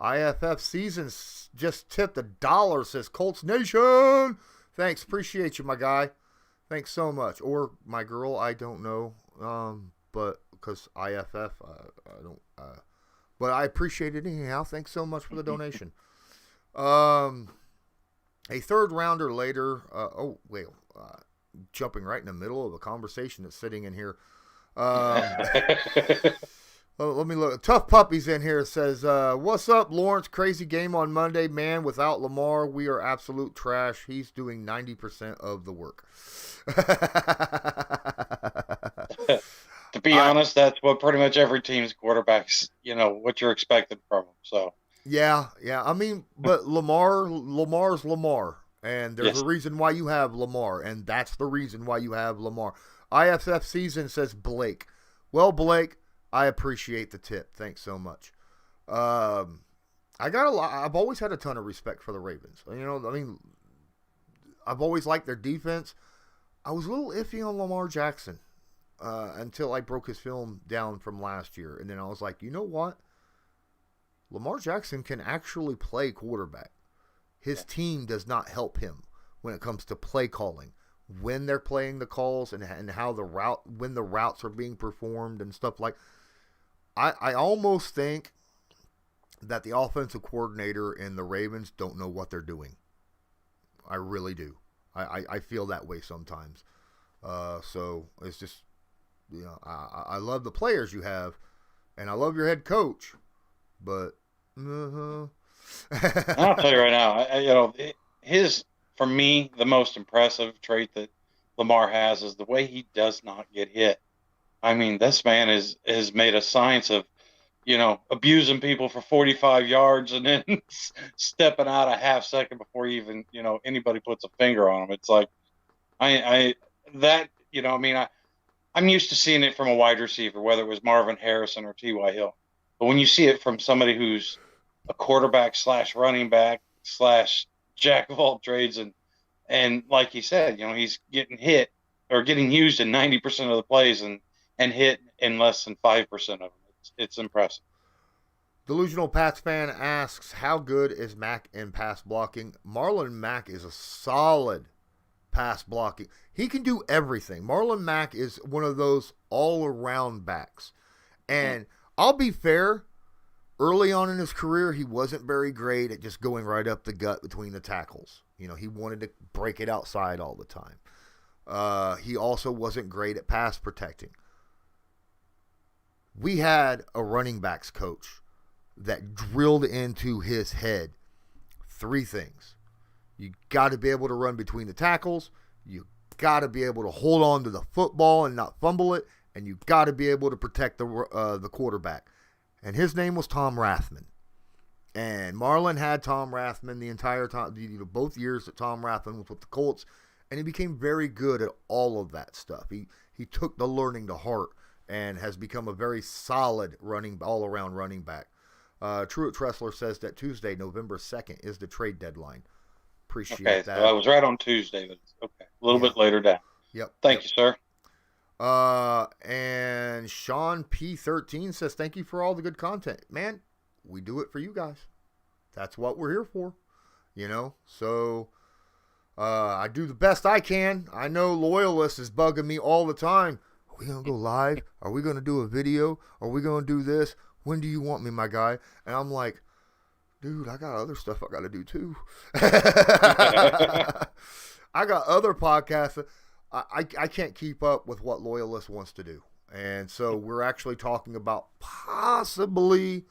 IFF season just tipped $1, says Colts Nation. Thanks. Appreciate you, my guy. Thanks so much. Or my girl, I don't know. But because IFF, I don't. But I appreciate it anyhow. Thanks so much for the donation. A third rounder later. Jumping right in the middle of a conversation that's sitting in here. Let me look. Tough Puppies in here says, what's up, Lawrence? Crazy game on Monday. Man, without Lamar, we are absolute trash. He's doing 90% of the work. To be honest, that's what pretty much every team's quarterbacks, what you're expecting from them. So yeah. I mean, but Lamar's Lamar. And there's a reason why you have Lamar, and that's the reason why you have Lamar. IFF season says Blake. Well, Blake, I appreciate the tip. Thanks so much. I got a lot. I've always had a ton of respect for the Ravens. I've always liked their defense. I was a little iffy on Lamar Jackson until I broke his film down from last year, and then I was like, you know what? Lamar Jackson can actually play quarterback. His team does not help him when it comes to play calling, when they're playing the calls and how when the routes are being performed and stuff like. I almost think that the offensive coordinator and the Ravens don't know what they're doing. I really do. I feel that way sometimes. So it's just, I love the players you have, and I love your head coach, but. I'll tell you right now, for me, the most impressive trait that Lamar has is the way he does not get hit. I mean, this man has made a science of, abusing people for 45 yards and then stepping out a half second before even, anybody puts a finger on him. It's like, I'm used to seeing it from a wide receiver, whether it was Marvin Harrison or T.Y. Hill. But when you see it from somebody who's a quarterback slash running back slash jack of all trades, and like he said, he's getting hit or getting used in 90% of the plays and hit in less than 5% of them. It's impressive. Delusional Pats fan asks, how good is Mack in pass blocking? Marlon Mack is a solid pass blocking. He can do everything. Marlon Mack is one of those all-around backs. And I'll be fair, early on in his career, he wasn't very great at just going right up the gut between the tackles. He wanted to break it outside all the time. He also wasn't great at pass protecting. We had a running backs coach that drilled into his head 3 things. You got to be able to run between the tackles. You got to be able to hold on to the football and not fumble it. And you got to be able to protect the quarterback. And his name was Tom Rathman. And Marlon had Tom Rathman the entire time, both years that Tom Rathman was with the Colts. And he became very good at all of that stuff. He took the learning to heart and has become a very solid all-around running back. Truett Tressler says that Tuesday, November 2nd, is the trade deadline. Appreciate that. So I was right on Tuesday, but okay. A little bit later down. Yep. Thank you, sir. And Sean P13 says, thank you for all the good content. Man, we do it for you guys. That's what we're here for. So I do the best I can. I know Loyalist is bugging me all the time. Are we going to go live? Are we going to do a video? Are we going to do this? When do you want me, my guy? And I'm like, dude, I got other stuff I got to do too. I got other podcasts. I can't keep up with what Loyalist wants to do. And so we're actually talking about possibly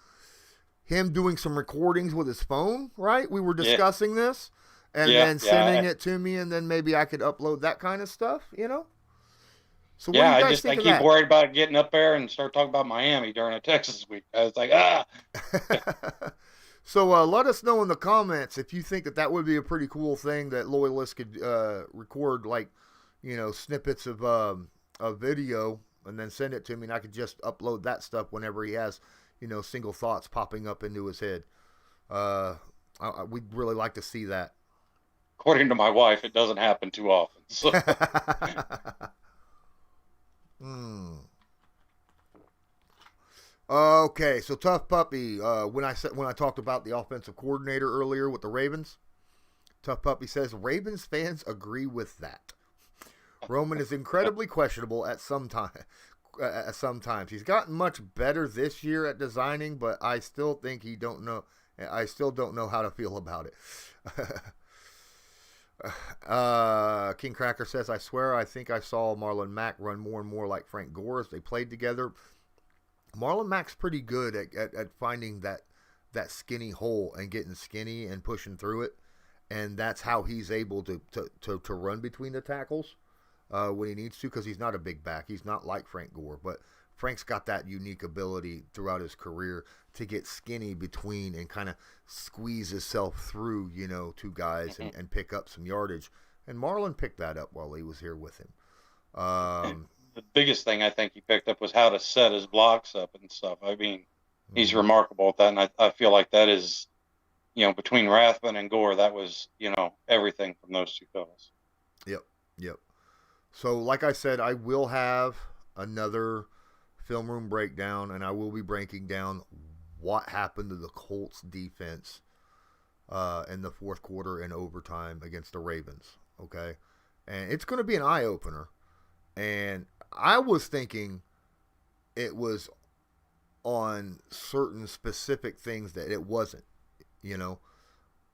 him doing some recordings with his phone, right? We were discussing this. And then sending it to me, and then maybe I could upload that kind of stuff, So what do you guys think of that? I keep worried about getting up there and start talking about Miami during a Texas week. I was like, So let us know in the comments if you think that would be a pretty cool thing that Loyalist could record, like, snippets of video and then send it to me, and I could just upload that stuff whenever he has, single thoughts popping up into his head. We'd really like to see that. According to my wife, it doesn't happen too often. So. Okay, so Tough Puppy. When I talked about the offensive coordinator earlier with the Ravens, Tough Puppy says Ravens fans agree with that. Roman is incredibly questionable at some times. He's gotten much better this year at designing, but I still think don't know how to feel about it. King Cracker says, I swear I think I saw Marlon Mack run more and more like Frank Gore as they played together. Marlon Mack's pretty good at finding that skinny hole and getting skinny and pushing through it. And that's how he's able to run between the tackles when he needs to, because he's not a big back. He's not like Frank Gore, but Frank's got that unique ability throughout his career to get skinny between and kind of squeeze himself through, two guys and pick up some yardage. And Marlon picked that up while he was here with him. The biggest thing I think he picked up was how to set his blocks up and stuff. I mean, he's remarkable at that, and I feel like that is, between Rathman and Gore, that was, everything from those two fellas. Yep. So, like I said, I will have another film room breakdown, and I will be breaking down what happened to the Colts defense in the fourth quarter and overtime against the Ravens. Okay, and it's going to be an eye opener. And I was thinking it was on certain specific things that it wasn't.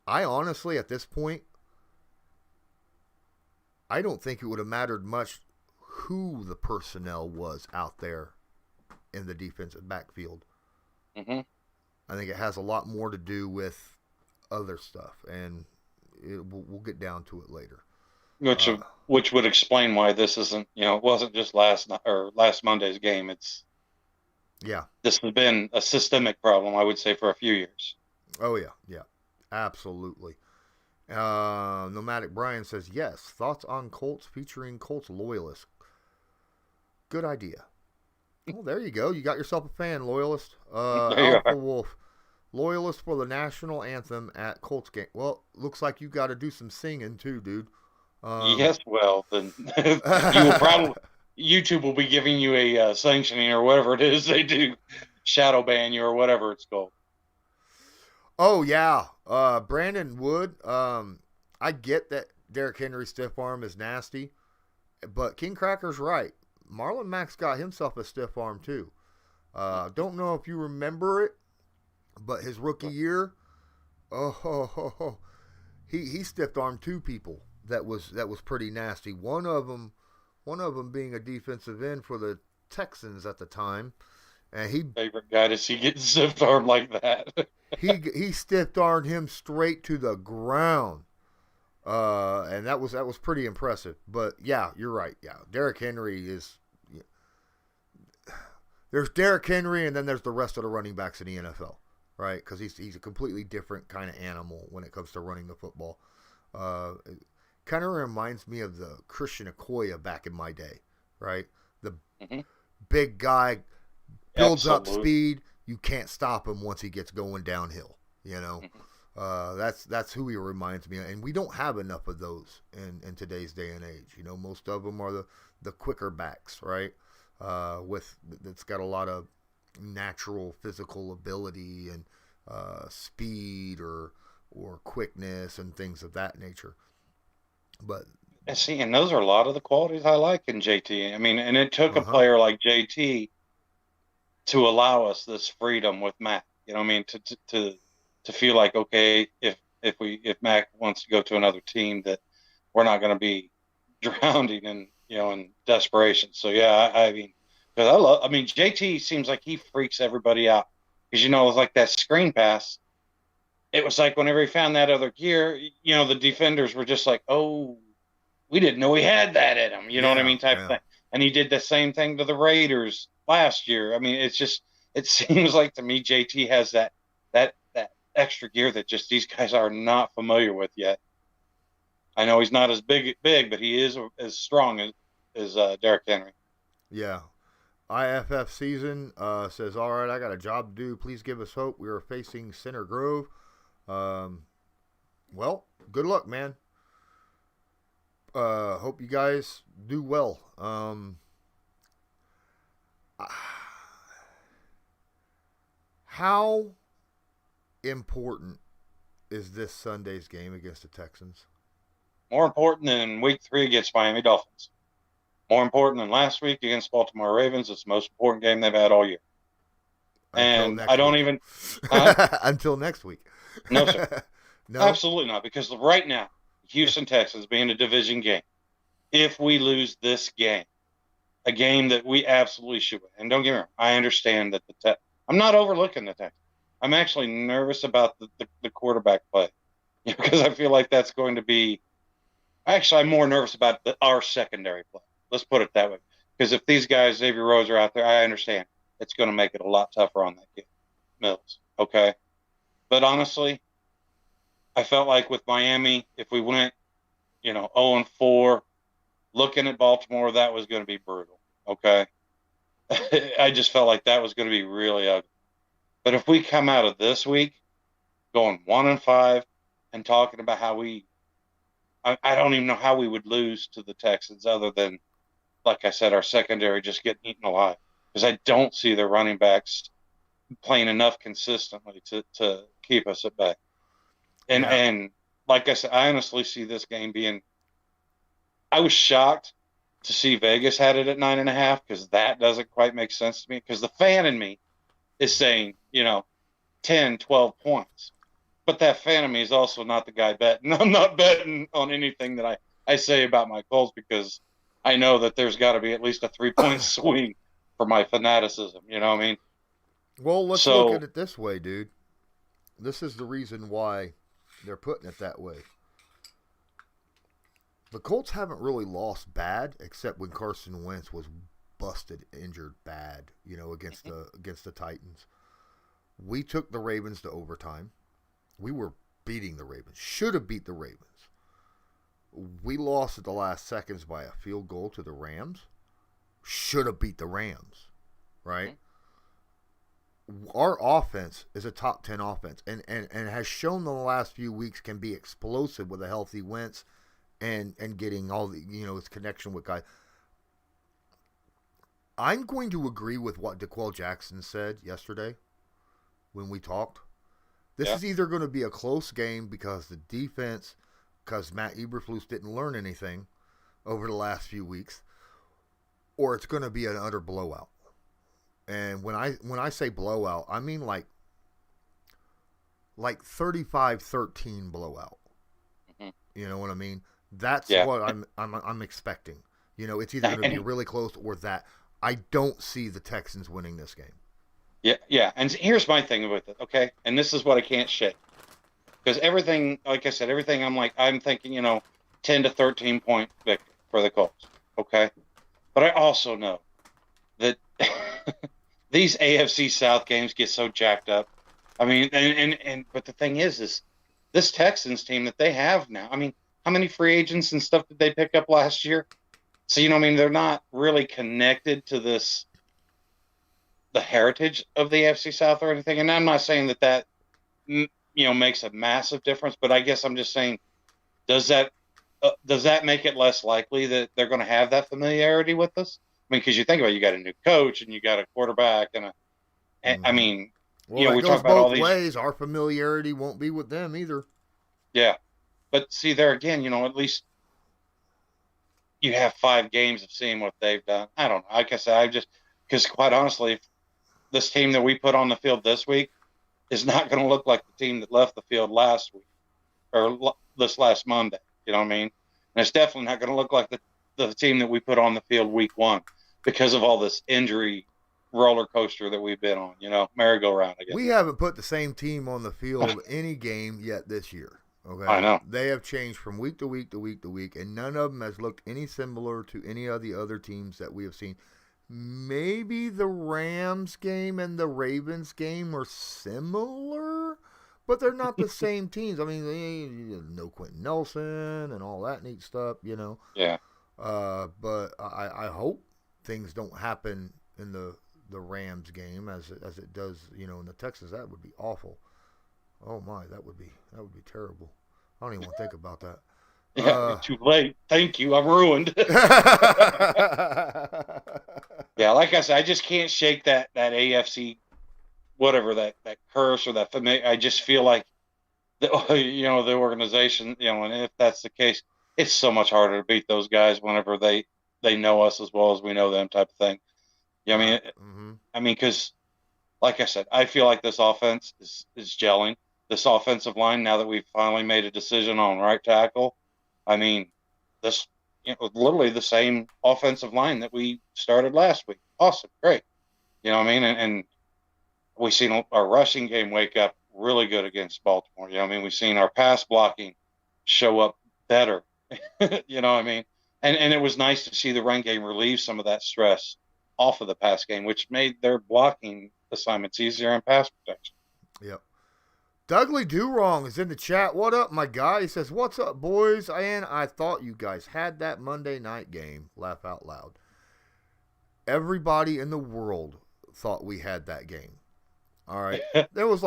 I honestly, at this point, I don't think it would have mattered much who the personnel was out there in the defensive backfield. Mm-hmm. I think it has a lot more to do with other stuff, and we'll get down to it later. Which would explain why this isn't, it wasn't just last Monday's game. This has been a systemic problem, I would say, for a few years. Oh yeah, absolutely. Nomadic Brian says, yes, thoughts on Colts featuring Colts Loyalist. Good idea. Well, there you go. You got yourself a fan, Loyalist. There you Alpha are. Wolf. Loyalist for the national anthem at Colts game. Well, looks like you got to do some singing too, dude. Yes, well, then you will probably YouTube will be giving you a sanctioning or whatever it is they do, shadow ban you or whatever it's called. Oh yeah, Brandon Wood. I get that Derrick Henry's stiff arm is nasty, but King Cracker's right. Marlon Mack's got himself a stiff arm too. Don't know if you remember it, but his rookie year, he stiff armed two people. That was pretty nasty. One of them being a defensive end for the Texans at the time, and Favorite guy to see getting stiff arm like that. he stiff armed him straight to the ground. And that was pretty impressive. But yeah, you're right. Yeah, Derrick Henry is. There's Derrick Henry, and then there's the rest of the running backs in the NFL, right? Because he's a completely different kind of animal when it comes to running the football. It kind of reminds me of the Christian Okoye back in my day, right? The big guy builds up speed. You can't stop him once he gets going downhill. You know. That's who he reminds me of, and we don't have enough of those in today's day and age. You know, most of them are the quicker backs, right? That's got a lot of natural physical ability and speed or quickness and things of that nature. But and those are a lot of the qualities I like in JT. I mean, and it took a player like JT to allow us this freedom with Matt. You know what I mean? To feel like, okay, if Mac wants to go to another team, that we're not going to be drowning in desperation. So yeah, I mean, because JT seems like he freaks everybody out because it was like that screen pass. It was like whenever he found that other gear, the defenders were just like, oh, we didn't know he had that in him. You know what I mean? Type of thing. And he did the same thing to the Raiders last year. I mean, it seems like to me, JT has that extra gear that just these guys are not familiar with yet. I know he's not as big, but he is as strong as Derrick Henry. Yeah. IFF season says, all right, I got a job to do. Please give us hope. We are facing Center Grove. Well, good luck, man. Hope you guys do well. How important is this Sunday's game against the Texans? More important than week 3 against Miami Dolphins. More important than last week against Baltimore Ravens. It's the most important game they've had all year. And I don't even... Until next week. No, sir. No? Absolutely not. Because right now, Houston Texans being a division game, if we lose this game, a game that we absolutely should win. And don't get me wrong, I understand that I'm not overlooking the Texans. I'm actually nervous about the quarterback play because I feel like that's going to be – actually, I'm more nervous about our secondary play. Let's put it that way. Because if these guys, Xavier Rhodes, are out there, I understand it's going to make it a lot tougher on that kid, Mills. Okay? But honestly, I felt like with Miami, if we went, 0-4, looking at Baltimore, that was going to be brutal. Okay? I just felt like that was going to be really ugly. But if we come out of this week going 1-5 and talking about how I don't even know how we would lose to the Texans other than, like I said, our secondary just getting eaten alive. Because I don't see their running backs playing enough consistently to keep us at bay. And like I said, I honestly see this game being – I was shocked to see Vegas had it at 9.5 because that doesn't quite make sense to me because the fan in me is saying, 10, 12 points. But that fan of me is also not the guy betting. I'm not betting on anything that I say about my Colts because I know that there's got to be at least a 3-point swing for my fanaticism. You know what I mean? Well, let's look at it this way, dude. This is the reason why they're putting it that way. The Colts haven't really lost bad except when Carson Wentz was busted, injured bad, against the Titans. We took the Ravens to overtime. We were beating the Ravens. Should have beat the Ravens. We lost at the last seconds by a field goal to the Rams. should have beat the Rams, right? Our offense is a top 10 offense and has shown the last few weeks can be explosive with a healthy Wentz and getting all the, his connection with guys. I'm going to agree with what DeQuell Jackson said yesterday when we talked. This is either going to be a close game because Matt Eberflus didn't learn anything over the last few weeks, or it's going to be an utter blowout. And when I say blowout, I mean like 35-13 blowout. Mm-hmm. You know what I mean? That's what I'm expecting. It's either going to be really close or that. I don't see the Texans winning this game. Yeah. And here's my thing with it, okay? And this is what I can't shake. Because everything, like I said, I'm thinking, 10 to 13 point victory for the Colts, okay? But I also know that these AFC South games get so jacked up. I mean, but the thing is this Texans team that they have now, I mean, how many free agents and stuff did they pick up last year? So, they're not really connected to the heritage of the AFC South or anything. And I'm not saying that makes a massive difference, but I guess I'm just saying, does that make it less likely that they're going to have that familiarity with us? I mean, because you think about it, you got a new coach and you got a quarterback I mean, we talk about all these ways. Our familiarity won't be with them either. Yeah, but see there again, at least you have 5 games of seeing what they've done. I don't know. Like I said, because quite honestly, this team that we put on the field this week is not going to look like the team that left the field last week or this last Monday. You know what I mean? And it's definitely not going to look like the team that we put on the field week 1 because of all this injury roller coaster that we've been on, merry-go-round again. We haven't put the same team on the field any game yet this year. Okay, I know. They have changed from week to week to week to week, and none of them has looked any similar to any of the other teams that we have seen. Maybe the Rams game and the Ravens game are similar, but they're not the same teams. I mean, no Quentin Nelson and all that neat stuff, Yeah. But I hope things don't happen in the Rams game as it does, in the Texans. That would be awful. Oh my, that would be terrible. I don't even want to think about that. Yeah, too late. Thank you. I'm ruined. Yeah, like I said, I just can't shake that AFC, whatever that curse or that familiar. I just feel like the organization, and if that's the case, it's so much harder to beat those guys whenever they know us as well as we know them, type of thing. Because like I said, I feel like this offense is gelling. This offensive line, now that we've finally made a decision on right tackle, this literally the same offensive line that we started last week. Awesome, great. And we've seen our rushing game wake up really good against Baltimore. We've seen our pass blocking show up better. And it was nice to see the run game relieve some of that stress off of the pass game, which made their blocking assignments easier and pass protection. Yep. Dudley Do Wrong is in the chat. What up, my guy? He says, "What's up, boys? And I thought you guys had that Monday night game." Laugh out loud. Everybody in the world thought we had that game. All right. There was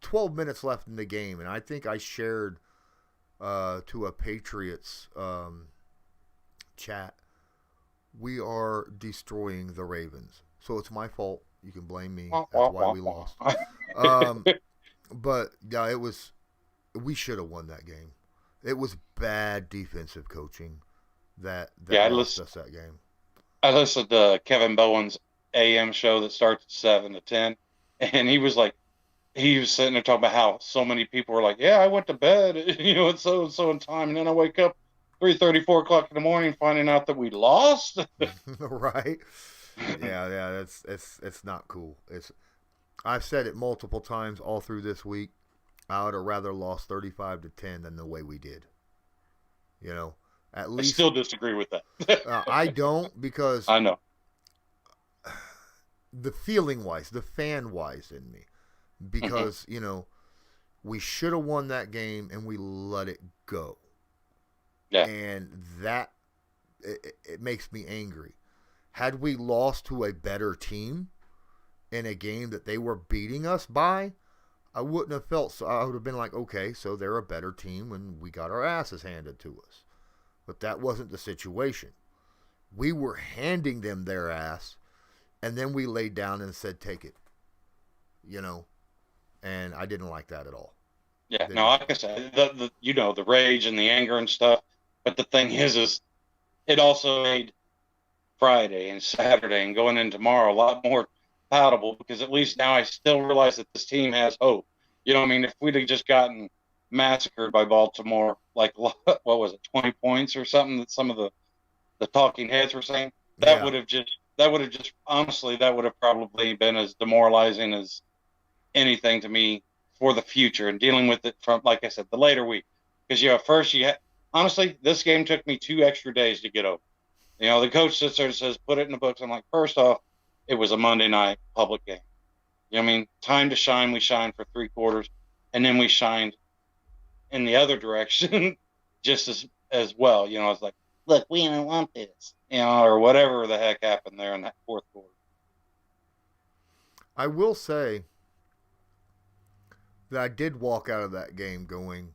12 minutes left in the game, and I think I shared to a Patriots chat, we are destroying the Ravens. So it's my fault. You can blame me. That's why we lost. But yeah, we should have won that game. It was bad defensive coaching that lost us that game. I listened to Kevin Bowen's AM show that starts at 7 to 10, and he was sitting there talking about how so many people were like, "Yeah, I went to bed, at so in time, and then I wake up 3:30, 4 o'clock in the morning, finding out that we lost." Right? Yeah. It's not cool. I've said it multiple times all through this week. I would have rather lost 35 to 10 than the way we did. At least I still disagree with that. I don't, because I know the feeling wise, the fan wise in me, because we should have won that game and we let it go. Yeah, and that it makes me angry. Had we lost to a better team in a game that they were beating us by, I wouldn't have felt so. I would have been like, okay, so they're a better team when we got our asses handed to us. But that wasn't the situation. We were handing them their ass, and then we laid down and said, take it. And I didn't like that at all. Yeah, no, like I said, the rage and the anger and stuff. But the thing is it also made Friday and Saturday and going in tomorrow a lot more palatable, because at least now I still realize that this team has hope. If we'd have just gotten massacred by Baltimore, like, what was it, 20 points or something that some of the talking heads were saying, that would have just honestly, that would have probably been as demoralizing as anything to me for the future and dealing with it from, like I said, the later week. Because, first honestly, this game took me 2 extra days to get over. The coach sits there and says, put it in the books. I'm like, first off, it was a Monday night public game. Time to shine. We shined for 3 quarters, and then we shined in the other direction just as well. I was like, look, we don't want this, or whatever the heck happened there in that 4th quarter. I will say that I did walk out of that game going,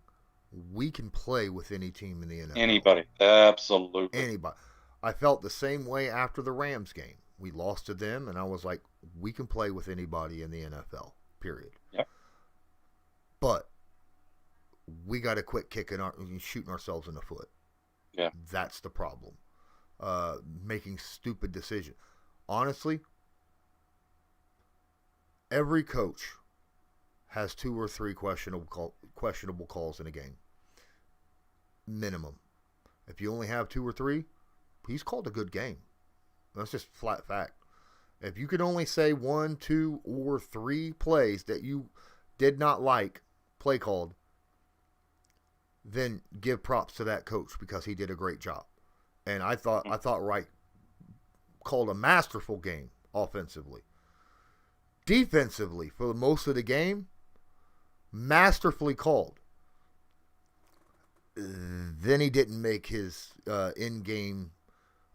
we can play with any team in the NFL. Anybody. Absolutely. Anybody. I felt the same way after the Rams game. We lost to them, and I was like, we can play with anybody in the NFL, period. Yep. But we got to quit shooting ourselves in the foot. Yeah. That's the problem. Making stupid decisions. Honestly, every coach has 2 or 3 questionable calls in a game. Minimum. If you only have 2 or 3, he's called a good game. That's just flat fact. If you could only say 1, 2, or 3 plays that you did not like play called, then give props to that coach because he did a great job. And I thought Wright called a masterful game offensively. Defensively, for most of the game, masterfully called. Then he didn't make his in-game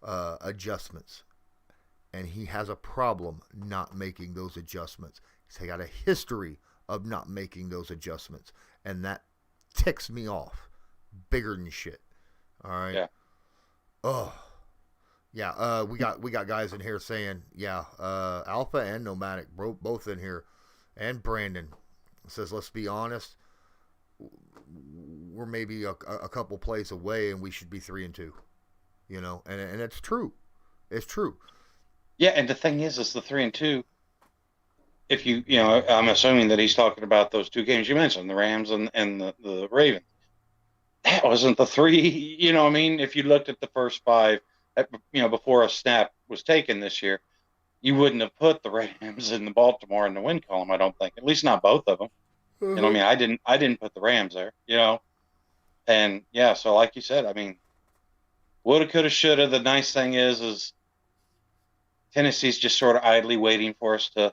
adjustments. And he has a problem not making those adjustments. He's got a history of not making those adjustments. And that ticks me off bigger than shit. All right. Yeah. Oh. Yeah. We got guys in here saying, Alpha and Nomadic both in here, and Brandon says, let's be honest, we're maybe a couple plays away, and we should be 3-2. And it's true. It's true. Yeah, and the thing is the 3-2. If I'm assuming that he's talking about those 2 games you mentioned, the Rams and the Ravens. That wasn't the 3. If you looked at the first 5, before a snap was taken this year, you wouldn't have put the Rams and the Baltimore in the win column. I don't think, at least not both of them. Mm-hmm. I didn't put the Rams there. And yeah, so like you said, woulda, coulda, shoulda. The nice thing is Tennessee's just sort of idly waiting for us to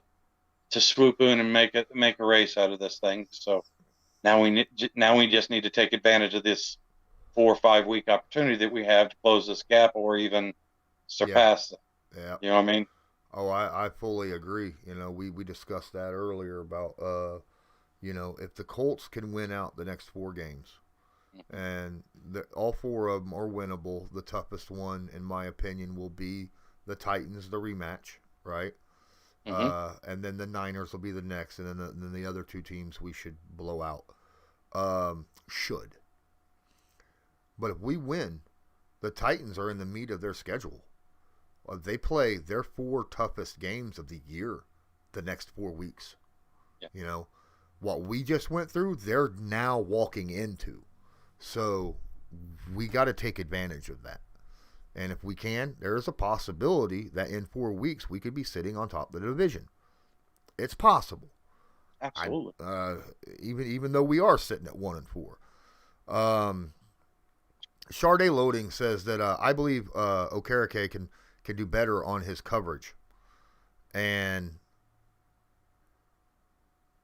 swoop in and make a race out of this thing. So now we just need to take advantage of this 4 or 5 week opportunity that we have to close this gap or even surpass them. Yeah. You know what I mean? Oh, I fully agree. We discussed that earlier about if the Colts can win out the next 4 games, and all 4 of them are winnable. The toughest one, in my opinion, will be the Titans, the rematch, right? Mm-hmm. And then the Niners will be the next, and then the other 2 teams we should blow out. Should. But if we win, the Titans are in the meat of their schedule. They play their 4 toughest games of the year the next 4 weeks. Yeah. What we just went through, they're now walking into. So we got to take advantage of that. And if we can, there is a possibility that in 4 weeks we could be sitting on top of the division. It's possible. Absolutely. Even though we are sitting at 1-4. Charday Loading says that I believe Okereke can do better on his coverage. And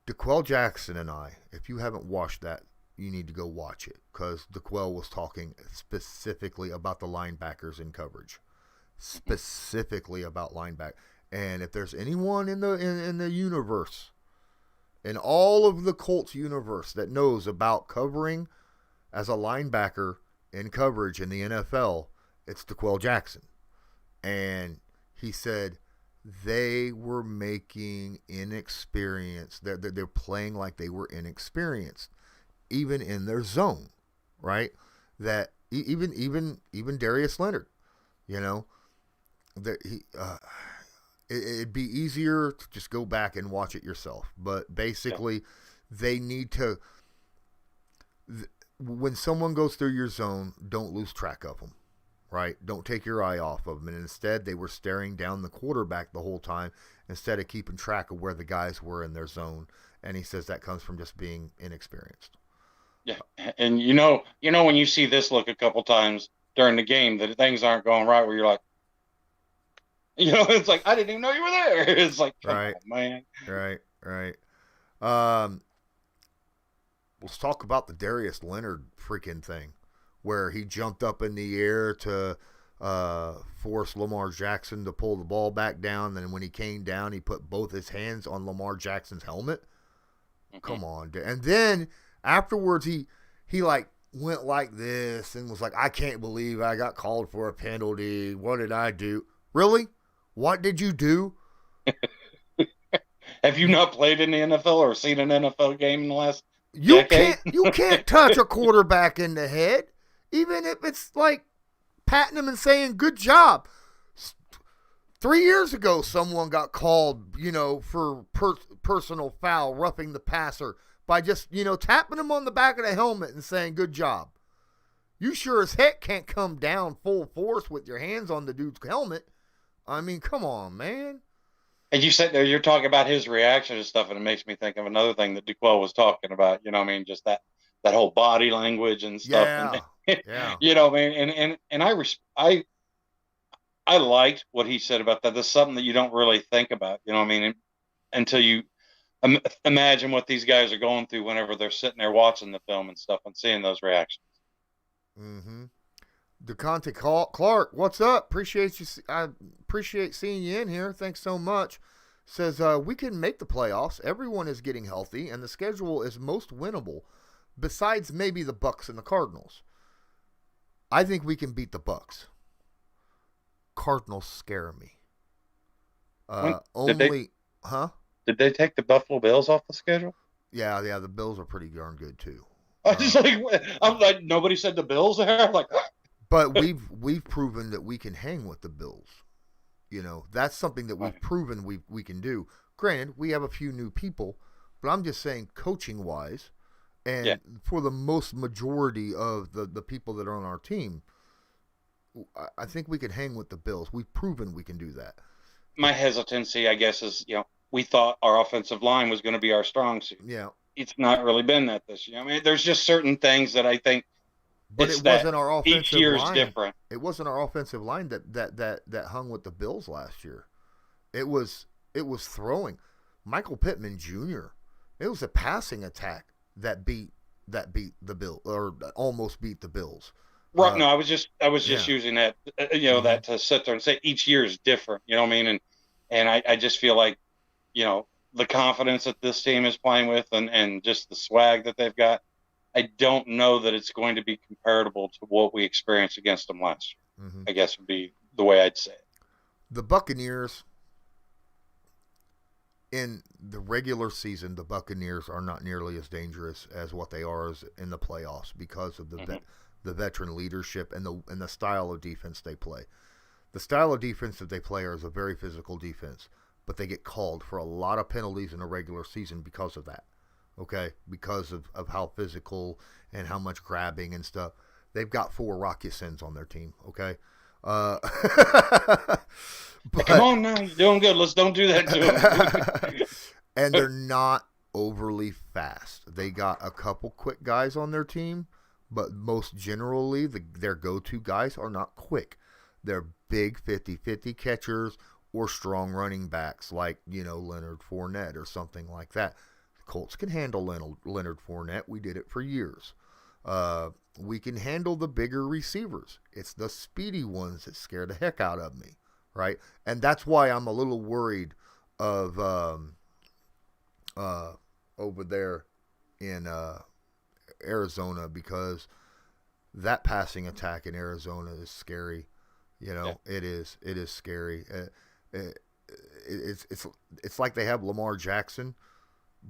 DeQuell Jackson and I, if you haven't watched that, you need to go watch it, because DeQuell was talking specifically about the linebackers in coverage. specifically about linebacker. And if there's anyone in the universe, in all of the Colts universe, that knows about covering as a linebacker in coverage in the NFL, it's DeQuell Jackson. And he said they were making inexperienced. They're playing like they were inexperienced, even in their zone, right? That even Darius Leonard, you know, that it'd be easier to just go back and watch it yourself. But basically, they need to. When someone goes through your zone, don't lose track of them, right? Don't take your eye off of them. And instead, they were staring down the quarterback the whole time instead of keeping track of where the guys were in their zone. And he says that comes from just being inexperienced. Yeah, and you know when you see this look a couple times during the game that things aren't going right, where you're like, it's like I didn't even know you were there. It's like, come on, man. Right. Let's talk about the Darius Leonard freaking thing, where he jumped up in the air to force Lamar Jackson to pull the ball back down. Then when he came down, he put both his hands on Lamar Jackson's helmet. Mm-hmm. Come on. And then afterwards, he like went like this and was like, I can't believe I got called for a penalty. What did I do? Really? What did you do? Have you not played in the NFL or seen an NFL game in the last decade? You can't touch a quarterback in the head, even if it's like patting him and saying, good job. 3 years ago, someone got called, for personal foul, roughing the passer, by just, tapping him on the back of the helmet and saying, good job. You sure as heck can't come down full force with your hands on the dude's helmet. I mean, come on, man. And you said there, you're talking about his reaction and stuff, and it makes me think of another thing that DeQuell was talking about, just that whole body language and stuff. Yeah. And I liked what he said about that. That's something that you don't really think about, until you imagine what these guys are going through whenever they're sitting there watching the film and stuff and seeing those reactions. Mm-hmm. DeConte Clark, what's up? Appreciate you. I appreciate seeing you in here. Thanks so much. Says we can make the playoffs. Everyone is getting healthy, and the schedule is most winnable, besides maybe the Bucs and the Cardinals. I think we can beat the Bucs. Cardinals scare me. Did they take the Buffalo Bills off the schedule? Yeah. The Bills are pretty darn good too. I'm like, nobody said the Bills there. I'm like, but we've proven that we can hang with the Bills. That's something that we've proven we can do. Granted, we have a few new people, but I'm just saying coaching wise, and for the most majority of the people that are on our team, I think we could hang with the Bills. We've proven we can do that. My hesitancy, I guess, is, we thought our offensive line was going to be our strong suit. Yeah. It's not really been that this year. I mean, there's just certain things that I think. But it wasn't our offensive each year is line. Different. It wasn't our offensive line that hung with the Bills last year. It was throwing. Michael Pittman Jr. It was a passing attack that beat the Bills, or almost beat the Bills. Right. No, I was just using that, that to sit there and say each year is different. You know what I mean? And I just feel like, the confidence that this team is playing with and just the swag that they've got, I don't know that it's going to be comparable to what we experienced against them last year. Mm-hmm. I guess would be the way I'd say it. The Buccaneers, in the regular season, the Buccaneers are not nearly as dangerous as what they are in the playoffs because of the veteran leadership and the style of defense they play. The style of defense that they play is a very physical defense, but they get called for a lot of penalties in the regular season because of that. Okay, because of how physical and how much grabbing and stuff. They've got 4 Rock Ya-Sins on their team, okay? But, come on now, you're doing good. Let's don't do that to them. And they're not overly fast. They got a couple quick guys on their team, but most generally their go-to guys are not quick. They're big 50-50 catchers or strong running backs like, Leonard Fournette or something like that. Colts can handle Leonard Fournette. We did it for years. we can handle the bigger receivers. It's the speedy ones that scare the heck out of me, right? And that's why I'm a little worried of over there in Arizona, because that passing attack in Arizona is scary. You know, yeah. It is scary. It's like they have Lamar Jackson,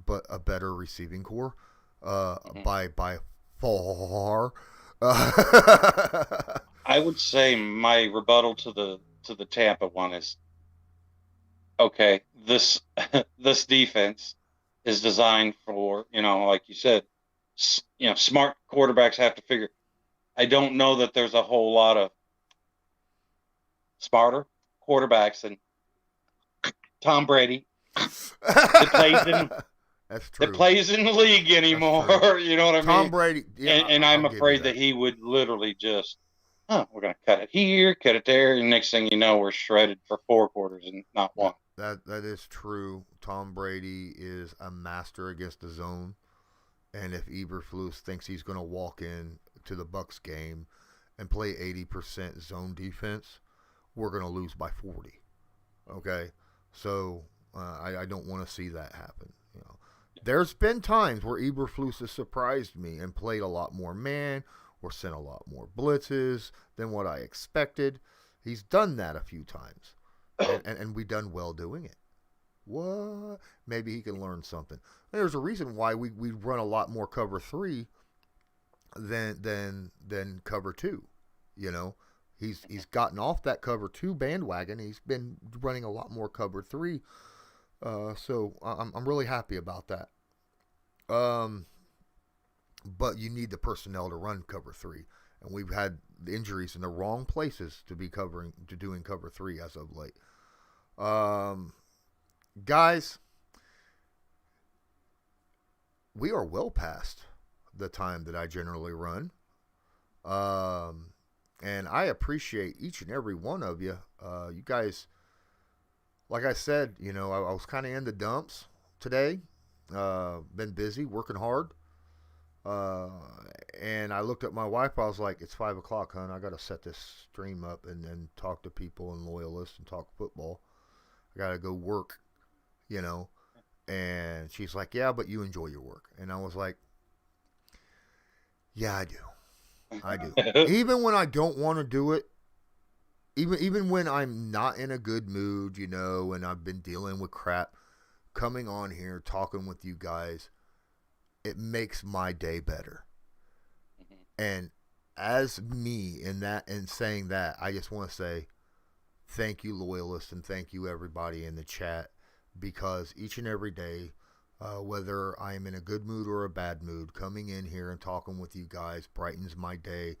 but a better receiving core by far. I would say my rebuttal to the Tampa one is, okay, this defense is designed for, like you said, smart quarterbacks have to figure. I don't know that there's a whole lot of smarter quarterbacks than Tom Brady that plays in the league anymore. You know what I mean? Tom Brady, yeah, and I'm afraid that he would literally just, we're going to cut it here, cut it there, and next thing you know, we're shredded for 4 quarters and not one. That is true. Tom Brady is a master against the zone, and if Eberflus thinks he's going to walk in to the Bucs game and play 80% zone defense, we're going to lose by 40. Okay, so I don't want to see that happen. There's been times where Eberflus has surprised me and played a lot more man or sent a lot more blitzes than what I expected. He's done that a few times, and we done well doing it. What? Maybe he can learn something. There's a reason why we run a lot more cover 3 than cover 2. He's gotten off that cover 2 bandwagon. He's been running a lot more cover 3. So I'm really happy about that. But you need the personnel to run cover 3, and we've had injuries in the wrong places to be doing cover 3 as of late. Guys, we are well past the time that I generally run. And I appreciate each and every one of you. You guys, like I said, I was kind of in the dumps today. Been busy, working hard. And I looked at my wife. I was like, it's 5 o'clock, hon. I got to set this stream up and talk to people and Loyalists and talk football. I got to go work, And she's like, yeah, but you enjoy your work. And I was like, yeah, I do. Even when I don't want to do it, even when I'm not in a good mood, and I've been dealing with crap, coming on here, talking with you guys, it makes my day better. Mm-hmm. And as me in saying that, I just want to say thank you, Loyalists, and thank you, everybody in the chat, because each and every day, whether I am in a good mood or a bad mood, coming in here and talking with you guys brightens my day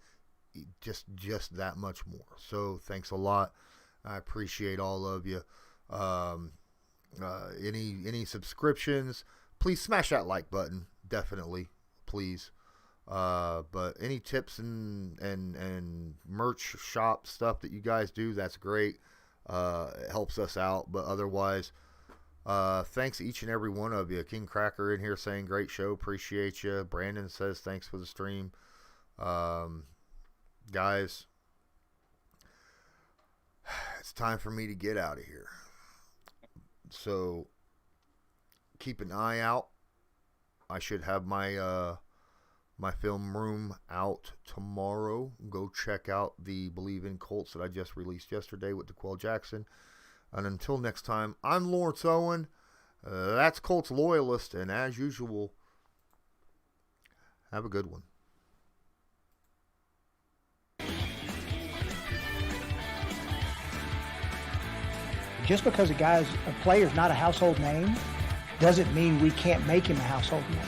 just that much more. So thanks a lot. I appreciate all of you. Any subscriptions, please smash that like button. Definitely, please. But any tips and merch shop stuff that you guys do, that's great. It helps us out. But otherwise, thanks each and every one of you. King Cracker in here saying great show, appreciate you. Brandon says thanks for the stream. Guys, it's time for me to get out of here. So keep an eye out. I should have my my film room out tomorrow. Go check out the Believe in Colts that I just released yesterday with DeQuell Jackson. And until next time, I'm Lawrence Owen. That's Colts Loyalist. And as usual, have a good one. Just because a player's not a household name doesn't mean we can't make him a household name.